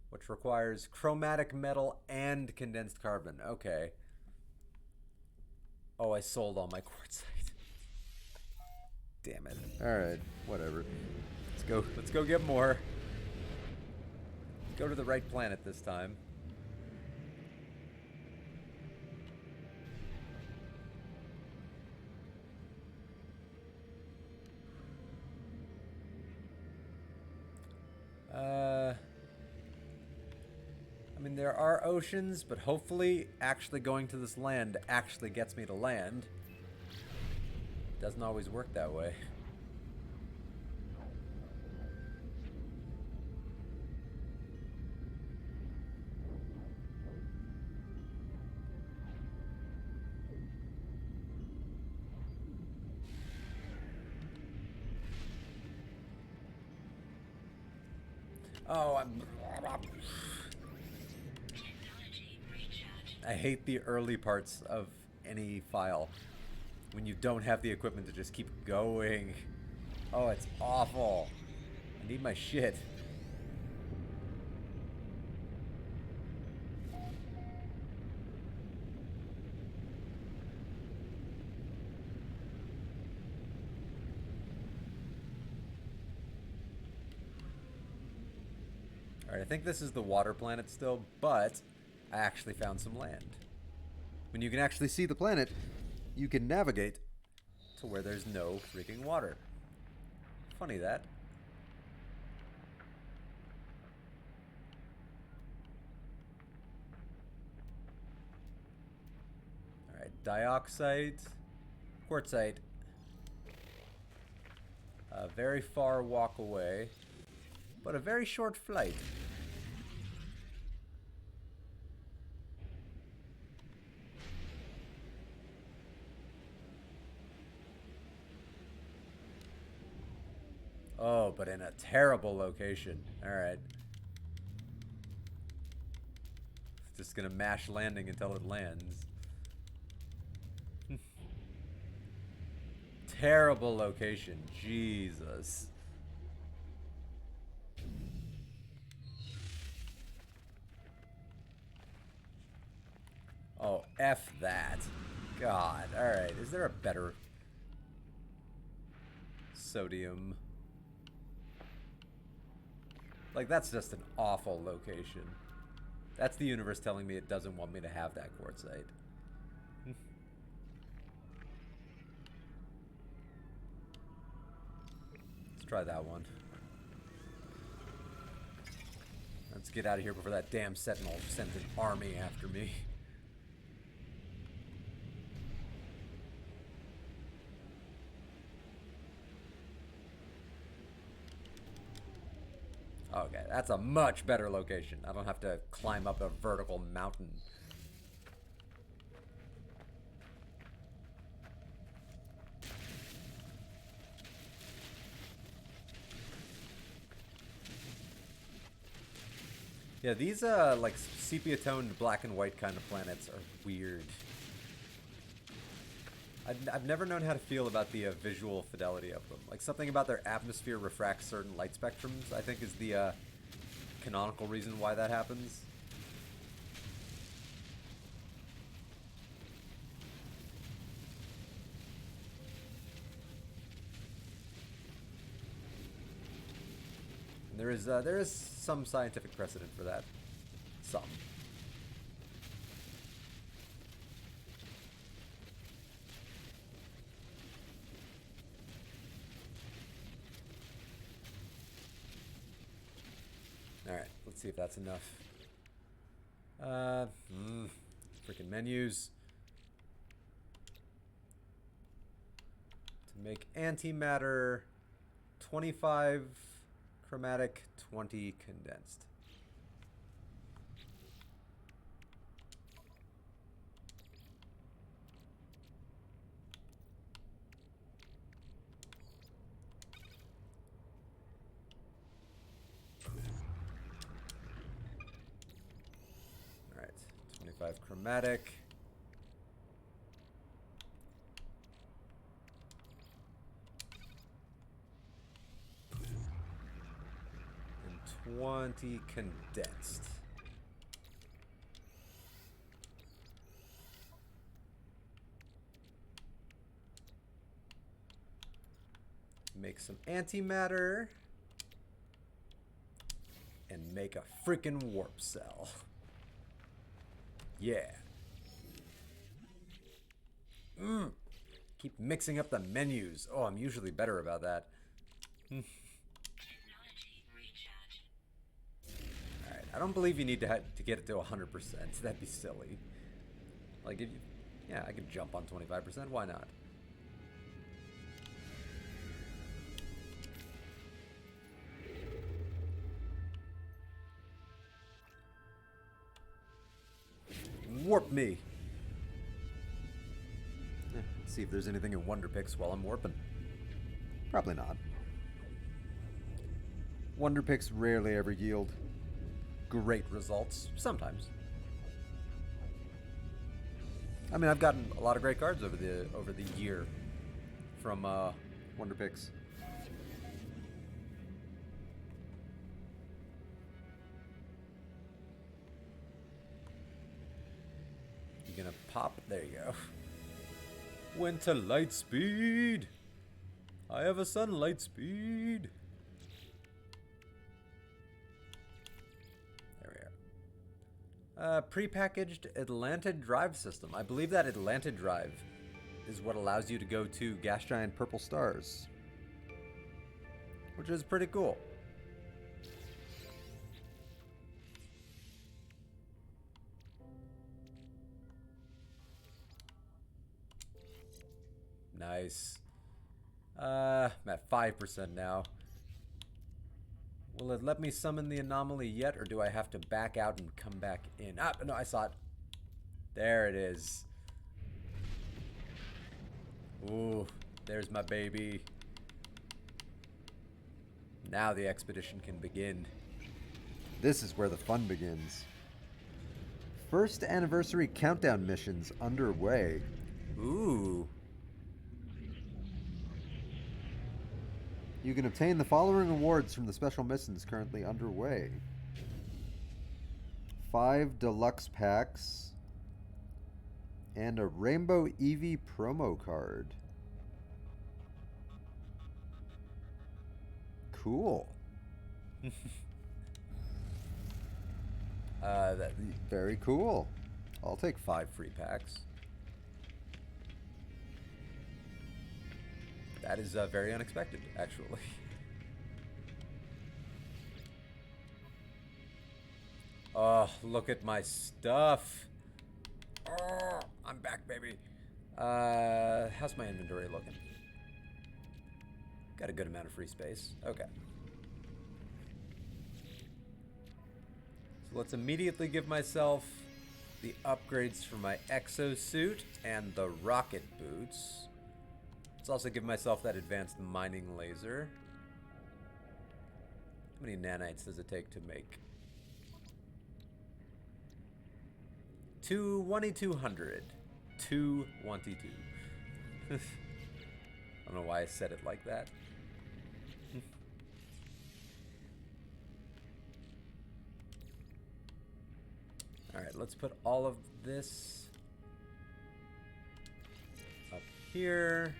Which requires chromatic metal and condensed carbon. Okay. Oh, I sold all my quartzite. Damn it. Alright, whatever. Let's go get more. Go to the right planet this time. I mean, there are oceans, but hopefully actually going to this land actually gets me to land. Doesn't always work that way. Oh, I hate the early parts of any file when you don't have the equipment to just keep going. Oh, it's awful. I need my shit. Alright, I think this is the water planet still, but I actually found some land. When you can actually see the planet, you can navigate to where there's no freaking water. Funny that. Alright, dioxide, quartzite. A very far walk away, but a very short flight. Oh, but in a terrible location. Alright. Just gonna mash landing until it lands. Terrible location. Jesus. Oh, F that. God. Alright. Is there a better sodium? Like, that's just an awful location. That's the universe telling me it doesn't want me to have that quartzite. Let's try that one. Let's get out of here before that damn sentinel sends an army after me. Okay, that's a much better location. I don't have to climb up a vertical mountain. Yeah, these like sepia-toned black and white kind of planets are weird. I've never known how to feel about the visual fidelity of them. Like, something about their atmosphere refracts certain light spectrums, I think, is the canonical reason why that happens. And there is some scientific precedent for that. Some. Alright, let's see if that's enough. Freaking menus. To make antimatter, 25 chromatic, 20 condensed. Alright, 25 chromatic. And 20 condensed. Make some antimatter. And make a freaking warp cell. Yeah. Keep mixing up the menus. Oh, I'm usually better about that. Alright, I don't believe you need to get it to 100%. That'd be silly. Like, if you, yeah, I could jump on 25%. Why not? Warp me. Let's see if there's anything in Wonder Picks while I'm warping. Probably not. Wonder picks rarely ever yield great results. Sometimes. I mean, I've gotten a lot of great cards over the year from Wonder picks. You gonna pop? There you go. Went to light speed. I have a sunlight speed. There we are. Prepackaged Atlanta Drive system. I believe that Atlanta Drive is what allows you to go to gas giant purple stars, which is pretty cool. Nice. I'm at 5% now. Will it let me summon the anomaly yet, or do I have to back out and come back in? Ah, no, I saw it. There it is. Ooh, there's my baby. Now the expedition can begin. This is where the fun begins. First anniversary countdown missions underway. Ooh. You can obtain the following awards from the special missions currently underway. 5 deluxe packs and a Rainbow Eevee promo card. Cool. Very cool. I'll take 5 free packs. That is very unexpected, actually. Oh, look at my stuff. Oh, I'm back, baby. How's my inventory looking? Got a good amount of free space. Okay. So let's immediately give myself the upgrades for my exosuit and the rocket boots. Let's also give myself that advanced mining laser. How many nanites does it take to make? 2,200. 222. I don't know why I said it like that. Alright, let's put all of this up here.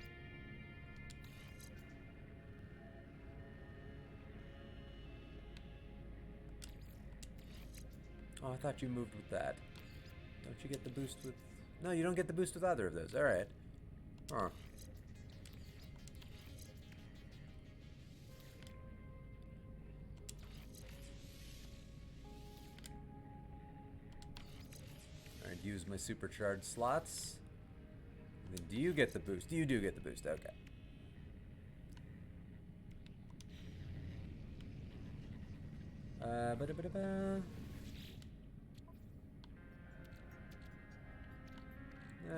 Oh, I thought you moved with that. Don't you get the boost with... No, you don't get the boost with either of those. Alright. Huh. Alright, use my supercharged slots. And then do you get the boost? You do get the boost. Okay. Ba-da-ba-da-ba.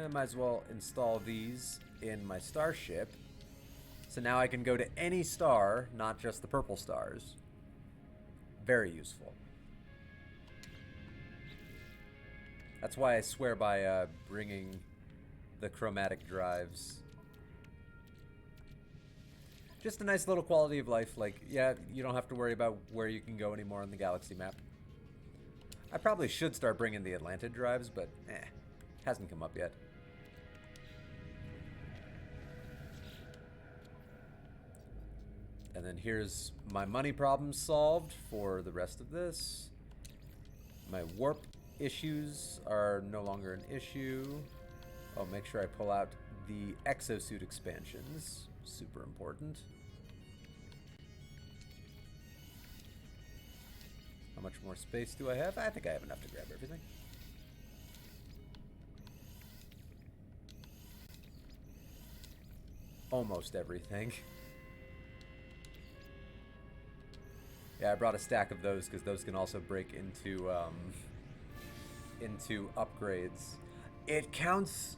I might as well install these in my starship. So now I can go to any star, not just the purple stars. Very useful. That's why I swear by bringing the chromatic drives. Just a nice little quality of life. Like, yeah, you don't have to worry about where you can go anymore on the galaxy map. I probably should start bringing the Atlanta drives, but hasn't come up yet. And then here's my money problem solved for the rest of this. My warp issues are no longer an issue. I'll make sure I pull out the exosuit expansions. Super important. How much more space do I have? I think I have enough to grab everything. Almost everything. Yeah, I brought a stack of those because those can also break into upgrades. It counts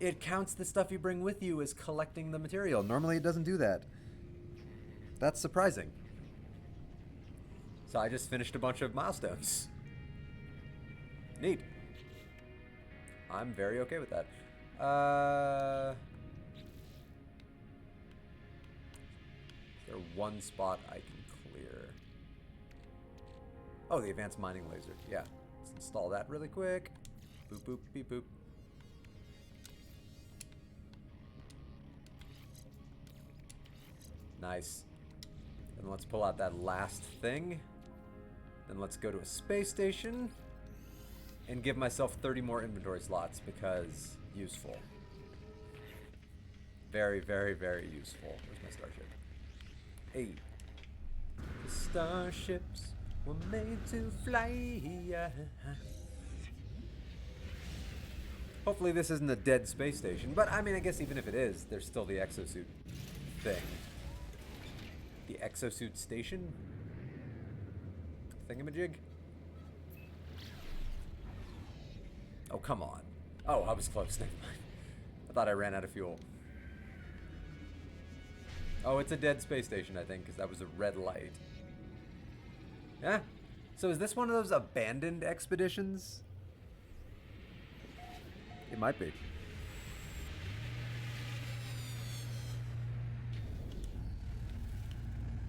the stuff you bring with you as collecting the material. Normally it doesn't do that. That's surprising. So I just finished a bunch of milestones. Neat. I'm very okay with that. Is there one spot I can clear? Oh, the advanced mining laser. Yeah. Let's install that really quick. Boop, boop, beep, boop. Nice. And let's pull out that last thing. Then let's go to a space station and give myself 30 more inventory slots because useful. Very, very, very useful. Where's my starship? Hey. The starships were made to fly. Hopefully this isn't a dead space station, but I mean, I guess even if it is, there's still the exosuit thing. The exosuit station? Thingamajig? Oh, come on. Oh, I was close. Never mind. I thought I ran out of fuel. Oh, it's a dead space station, I think, because that was a red light. Yeah? So is this one of those abandoned expeditions? It might be.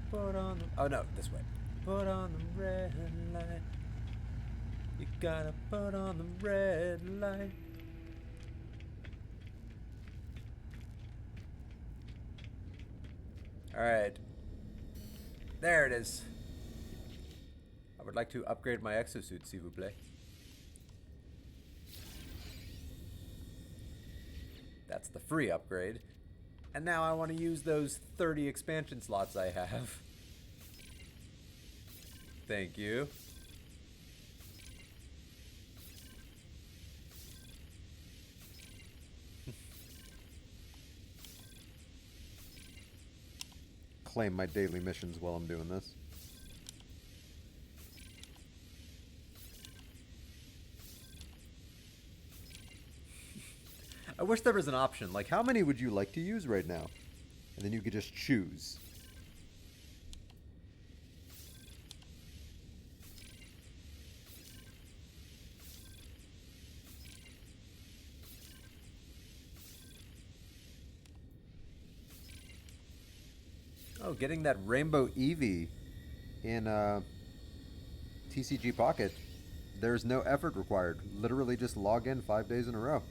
Put on the... Oh, no, this way. Put on the red light. You gotta put on the red light. Alright. There it is. I would like to upgrade my exosuit, s'il vous plaît. That's the free upgrade. And now I want to use those 30 expansion slots I have. Thank you. Claim my daily missions while I'm doing this. I wish there was an option, like how many would you like to use right now? And then you could just choose. Oh, getting that Rainbow Eevee in TCG Pocket. There's no effort required. Literally just log in 5 days in a row.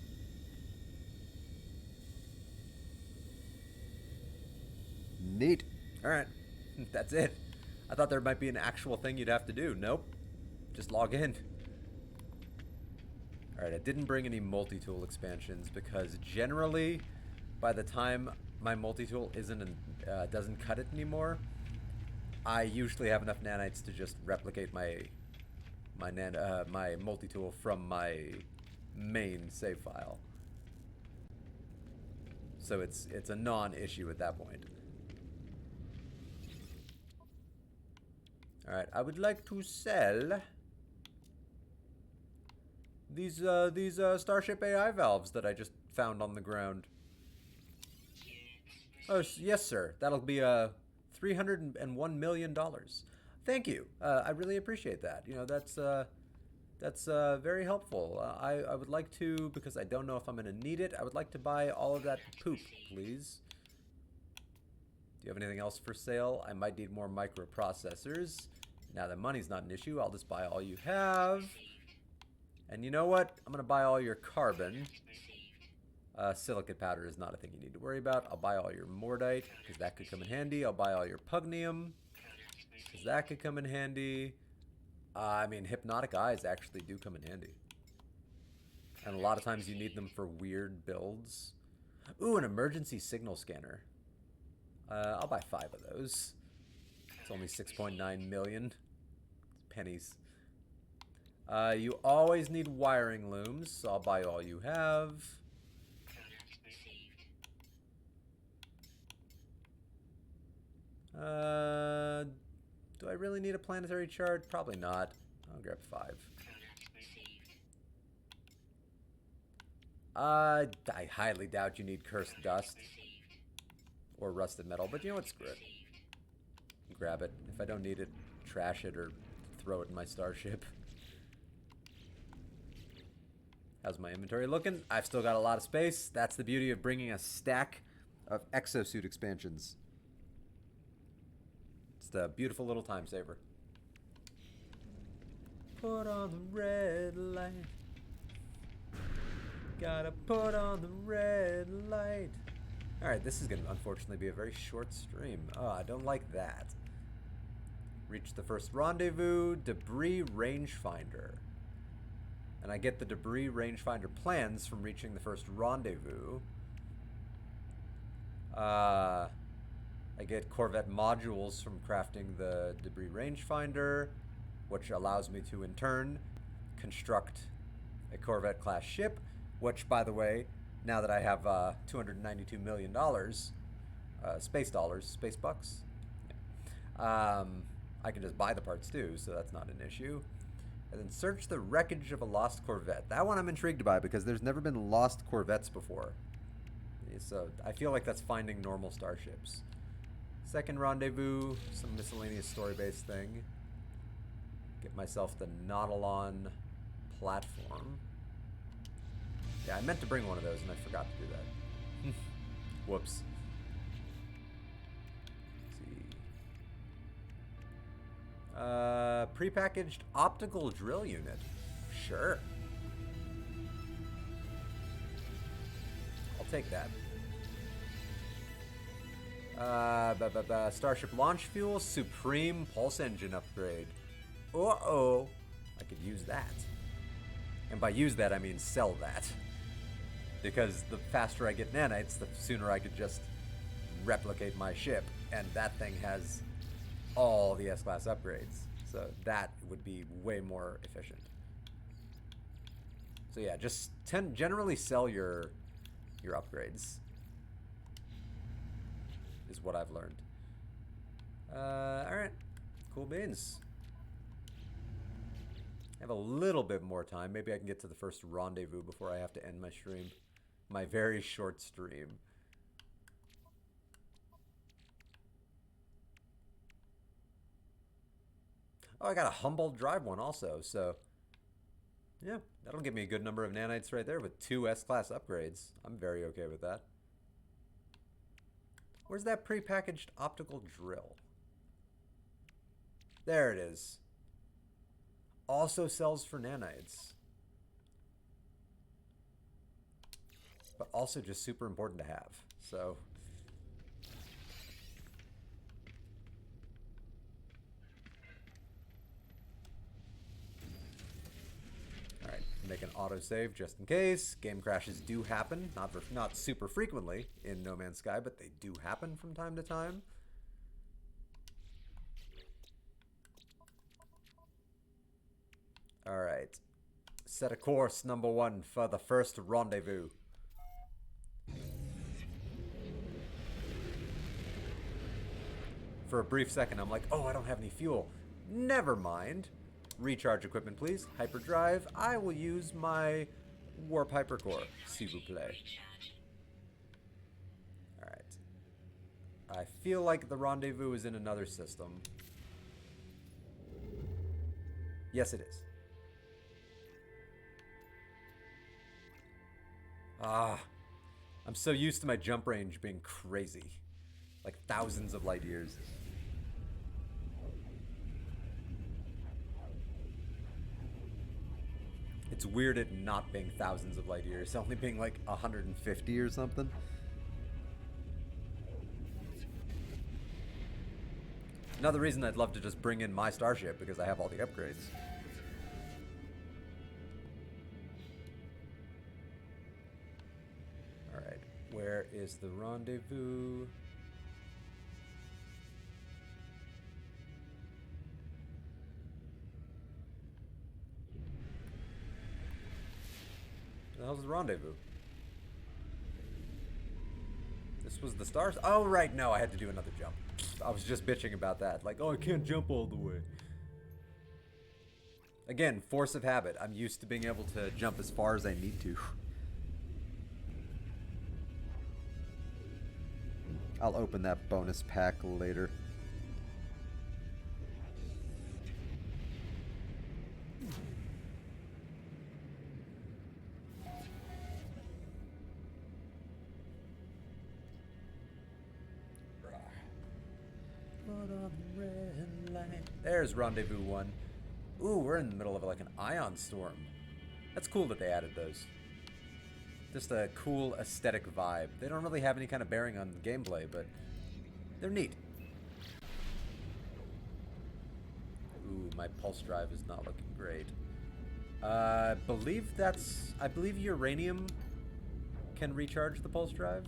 Neat. Alright. That's it. I thought there might be an actual thing you'd have to do. Nope. Just log in. Alright, I didn't bring any multi-tool expansions because generally, by the time my multi-tool doesn't cut it anymore, I usually have enough nanites to just replicate my multi-tool from my main save file. So it's a non-issue at that point. All right, I would like to sell these Starship AI valves that I just found on the ground. Oh, yes, sir. That'll be $301 million. Thank you. I really appreciate that. You know, that's very helpful. I would like to, because I don't know if I'm going to need it, I would like to buy all of that poop, please. Do you have anything else for sale? I might need more microprocessors. Now that money's not an issue, I'll just buy all you have. And you know what? I'm going to buy all your carbon. Silicate powder is not a thing you need to worry about. I'll buy all your mordite, because that could come in handy. I'll buy all your pugnium, because that could come in handy. I mean, hypnotic eyes actually do come in handy. And a lot of times you need them for weird builds. Ooh, an emergency signal scanner. I'll buy 5 of those. It's only 6.9 million. Pennies. You always need wiring looms, so I'll buy all you have. Do I really need a planetary chart? Probably not. I'll grab 5. I highly doubt you need cursed dust or rusted metal, but you know what? Screw it. Grab it. If I don't need it, trash it or throw it in my starship. How's my inventory looking? I've still got a lot of space. That's the beauty of bringing a stack of exosuit expansions. It's the beautiful little time saver. Put on the red light. Gotta put on the red light. Alright, this is going to unfortunately be a very short stream. Oh, I don't like that. Reach the first rendezvous, debris rangefinder. And I get the debris rangefinder plans from reaching the first rendezvous. I get Corvette modules from crafting the debris rangefinder, which allows me to, in turn, construct a Corvette class ship, which, by the way, now that I have $292 million, space bucks, I can just buy the parts too, so that's not an issue. And then search the wreckage of a lost Corvette. That one I'm intrigued by because there's never been lost Corvettes before. So I feel like that's finding normal starships. Second rendezvous, some miscellaneous story-based thing. Get myself the Nautilon platform. Yeah, I meant to bring one of those and I forgot to do that. Whoops. Prepackaged optical drill unit. Sure. I'll take that. Starship launch fuel, supreme pulse engine upgrade. Uh-oh. I could use that. And by use that, I mean sell that. Because the faster I get nanites, the sooner I could just replicate my ship. And that thing has all the S-Class upgrades. So that would be way more efficient. So yeah, just generally sell your upgrades. Is what I've learned. Alright. Cool beans. I have a little bit more time. Maybe I can get to the first rendezvous before I have to end my stream. My very short stream. Oh, I got a Humboldt Drive one also, so yeah, that'll give me a good number of nanites right there with 2 S-Class upgrades. I'm very okay with that. Where's that prepackaged optical drill? There it is. Also sells for nanites. But also just super important to have, so... Make an autosave just in case. Game crashes do happen, not super frequently in No Man's Sky, but they do happen from time to time. Alright. Set a course, number 1, for the first rendezvous. For a brief second, I'm like, oh, I don't have any fuel. Never mind. Recharge equipment, please. Hyperdrive. I will use my Warp Hypercore. S'il vous plaît. Alright. I feel like the rendezvous is in another system. Yes, it is. Ah. I'm so used to my jump range being crazy. Like thousands of light years. It's weird it not being thousands of light years, only being like 150 or something. Another reason I'd love to just bring in my starship, because I have all the upgrades. Alright, where is the rendezvous? The hell's the rendezvous? This was the stars? Oh, right, no, I had to do another jump. I was just bitching about that. Like, oh, I can't jump all the way. Again, force of habit. I'm used to being able to jump as far as I need to. I'll open that bonus pack later. on the red light. There's Rendezvous 1. Ooh, we're in the middle of like an ion storm. That's cool that they added those. Just a cool aesthetic vibe. They don't really have any kind of bearing on the gameplay, but they're neat. Ooh, my pulse drive is not looking great. I believe uranium can recharge the pulse drive.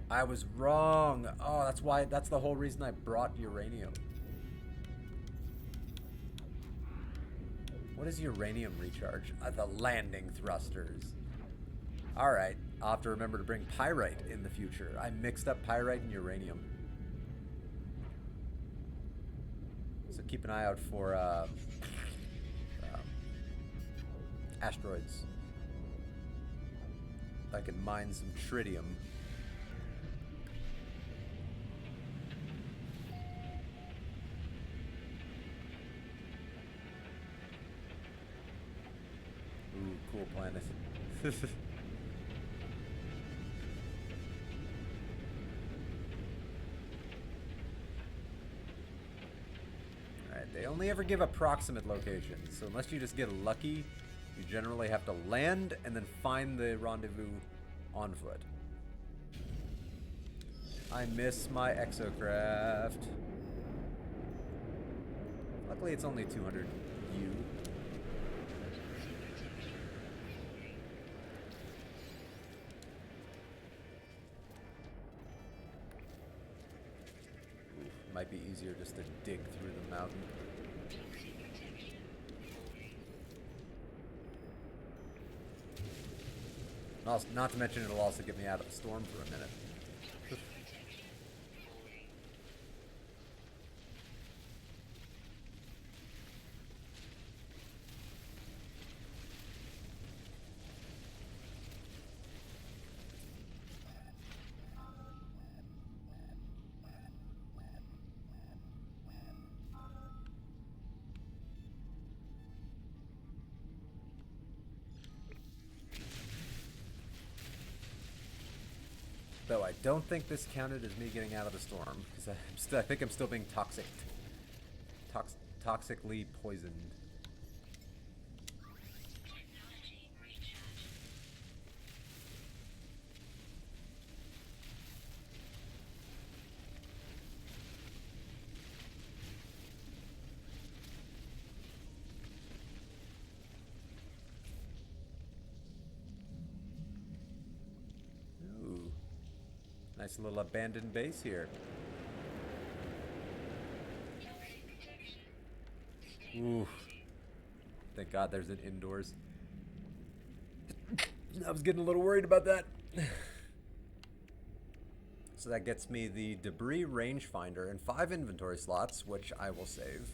I was wrong. Oh, that's the whole reason I brought uranium. What is uranium recharge? The landing thrusters. Alright, I'll have to remember to bring pyrite in the future. I mixed up pyrite and uranium. So keep an eye out for asteroids. I can mine some tritium. Ooh, cool planet. Alright, they only ever give approximate locations, so unless you just get lucky, you generally have to land and then find the rendezvous on foot. I miss my exocraft. Luckily it's only 200 U. Might be easier just to dig through the mountain. Also, not to mention it'll also get me out of the storm for a minute. Though I don't think this counted as me getting out of the storm, because I think I'm still being toxically poisoned. Nice little abandoned base here. Ooh. Thank God there's an indoors. I was getting a little worried about that. So that gets me the debris rangefinder and 5 inventory slots, which I will save.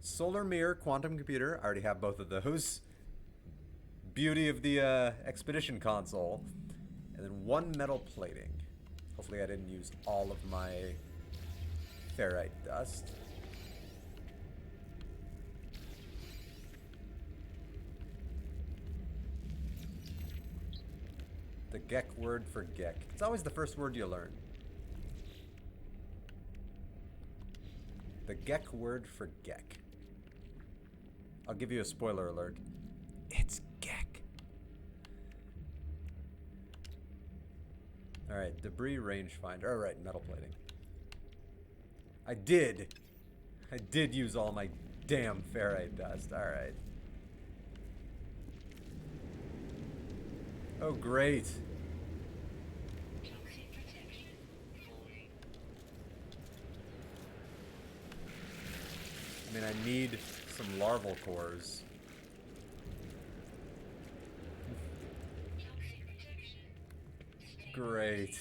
Solar mirror, quantum computer. I already have both of those. Beauty of the expedition console, and then 1 metal plating. Hopefully I didn't use all of my ferrite dust. The Gek word for Gek. It's always the first word you learn. The Gek word for Gek. I'll give you a spoiler alert. It's Gek. Alright, debris rangefinder. Alright, metal plating. I did use all my damn ferrite dust. Alright. Oh, great. I mean, I need some larval cores. Great.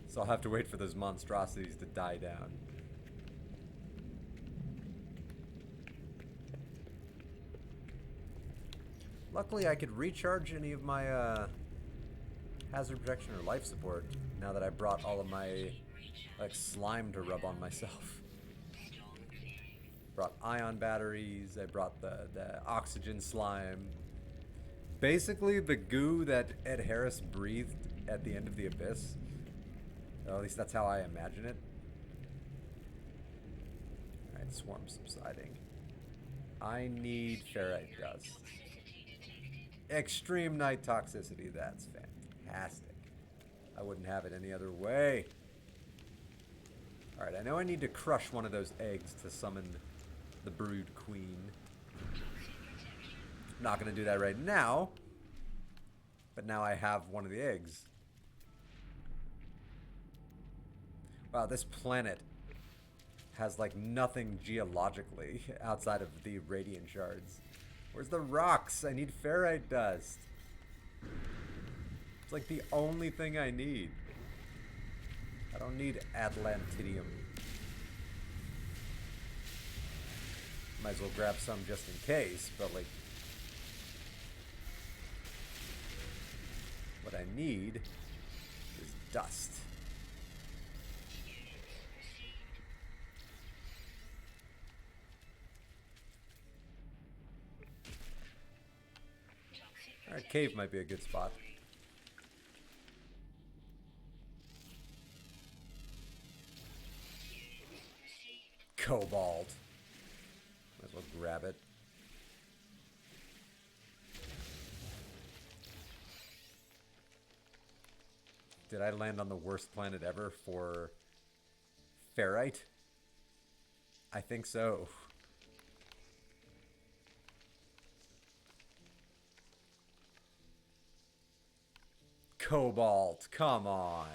So I'll have to wait for those monstrosities to die down. Luckily, I could recharge any of my hazard protection or life support now that I brought all of my Like slime to rub on myself. Brought ion batteries. I brought the oxygen slime. Basically, the goo that Ed Harris breathed at the end of The Abyss. Or at least that's how I imagine it. Alright, swarm subsiding. I need ferrite dust. Extreme night toxicity. That's fantastic. I wouldn't have it any other way. Alright, I know I need to crush one of those eggs to summon the Brood Queen. Not going to do that right now. But now I have one of the eggs. Wow, this planet has like nothing geologically outside of the radiant shards. Where's the rocks? I need ferrite dust. It's like the only thing I need. I don't need Atlantidium. Might as well grab some just in case, but like... what I need is dust. Alright, cave might be a good spot. Cobalt. Might as well grab it. Did I land on the worst planet ever for ferrite? I think so. Cobalt, come on.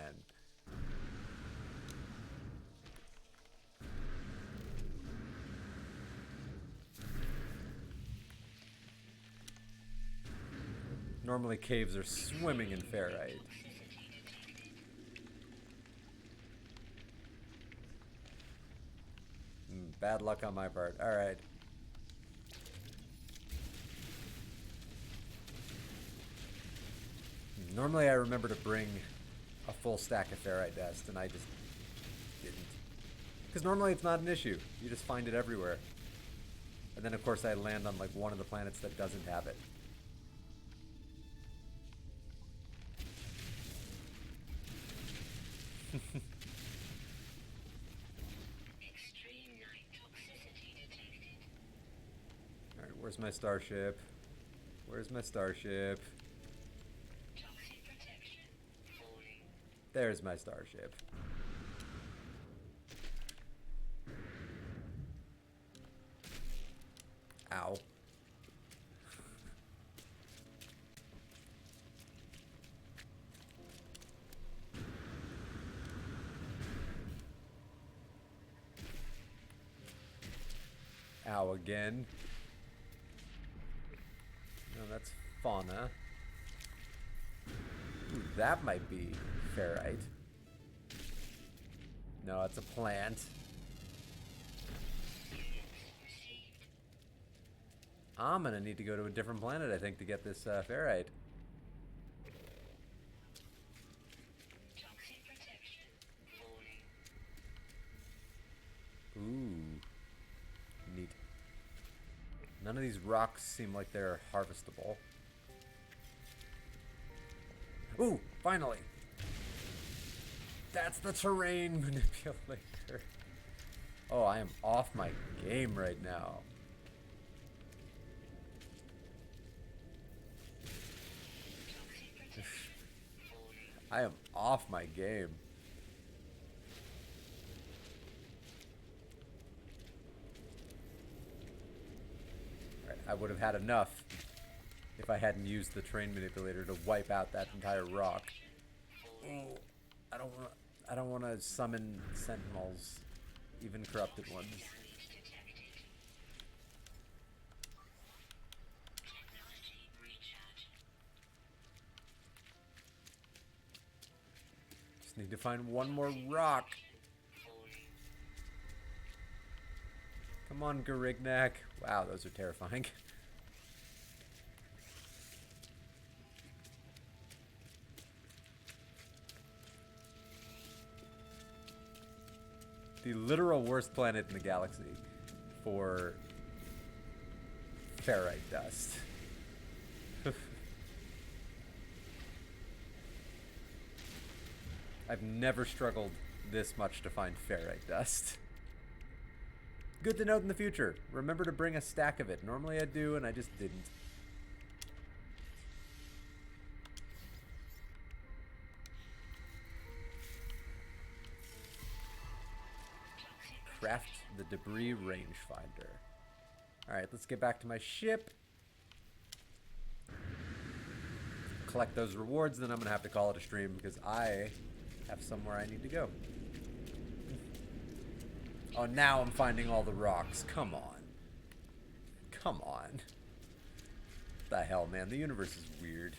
Normally caves are swimming in ferrite. Bad luck on my part. Alright. Normally I remember to bring a full stack of ferrite dust, and I just didn't. Because normally it's not an issue. You just find it everywhere. And then of course I land on like one of the planets that doesn't have it. Alright, where's my starship? Where's my starship? There's my starship. Ow. Ow again. No, that's fauna. Ooh, that might be ferrite. No, it's a plant. I'm gonna need to go to a different planet, I think, to get this ferrite. Ooh. Neat. None of these rocks seem like they're harvestable. Ooh, finally! That's the terrain manipulator. Oh, I am off my game right now. I am off my game. Right, I would have had enough if I hadn't used the terrain manipulator to wipe out that entire rock. Ooh, I don't want to summon sentinels, even corrupted ones. Just need to find one more rock. Come on, Garignac. Wow, those are terrifying. the literal worst planet in the galaxy for ferrite dust. I've never struggled this much to find ferrite dust. Good to note in the future. Remember to bring a stack of it. Normally I do, and I just didn't. Craft the debris rangefinder. Alright, let's get back to my ship. Collect those rewards, then I'm going to have to call it a stream because I have somewhere I need to go. Oh, now I'm finding all the rocks. Come on. Come on. What the hell, man? The universe is weird.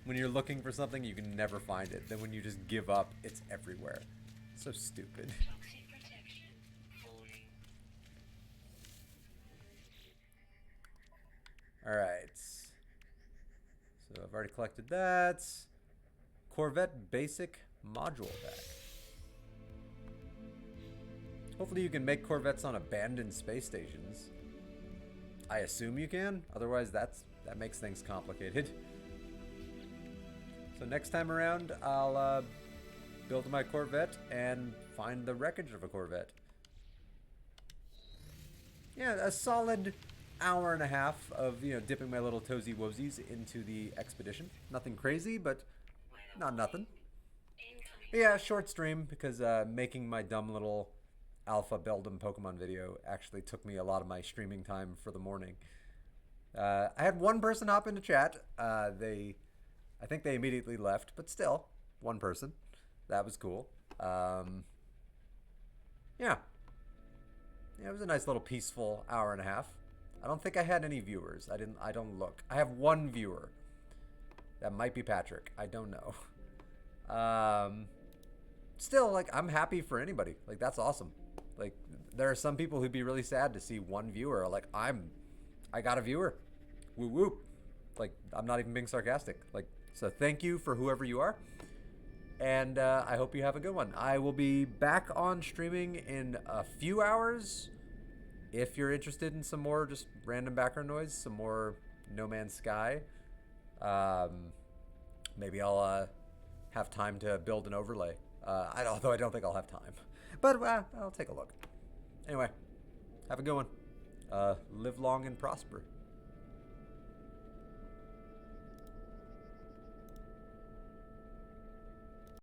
When you're looking for something, you can never find it. Then when you just give up, it's everywhere. So stupid. Alright. So I've already collected that. Corvette Basic Module Pack. Hopefully you can make Corvettes on abandoned space stations. I assume you can. Otherwise that makes things complicated. So next time around, I'll build my Corvette and find the wreckage of a Corvette. Yeah, a solid hour and a half of, you know, dipping my little toesy woesies into the expedition. Nothing crazy, but not nothing. But yeah, short stream because making my dumb little Alpha Beldum Pokemon video actually took me a lot of my streaming time for the morning. I had one person hop into chat. I think they immediately left, but still, one person. That was cool. Yeah, it was a nice little peaceful hour and a half. I don't think I had any viewers. I don't look. I have one viewer. That might be Patrick. I don't know. Still, like, I'm happy for anybody. Like, that's awesome. Like, there are some people who'd be really sad to see one viewer. Like, I got a viewer. Whoop whoop. Like, I'm not even being sarcastic. Like, so thank you for whoever you are. And I hope you have a good one. I will be back on streaming in a few hours. If you're interested in some more just random background noise, some more No Man's Sky, maybe I'll have time to build an overlay. Although I don't think I'll have time. But I'll take a look. Anyway, have a good one. Live long and prosper.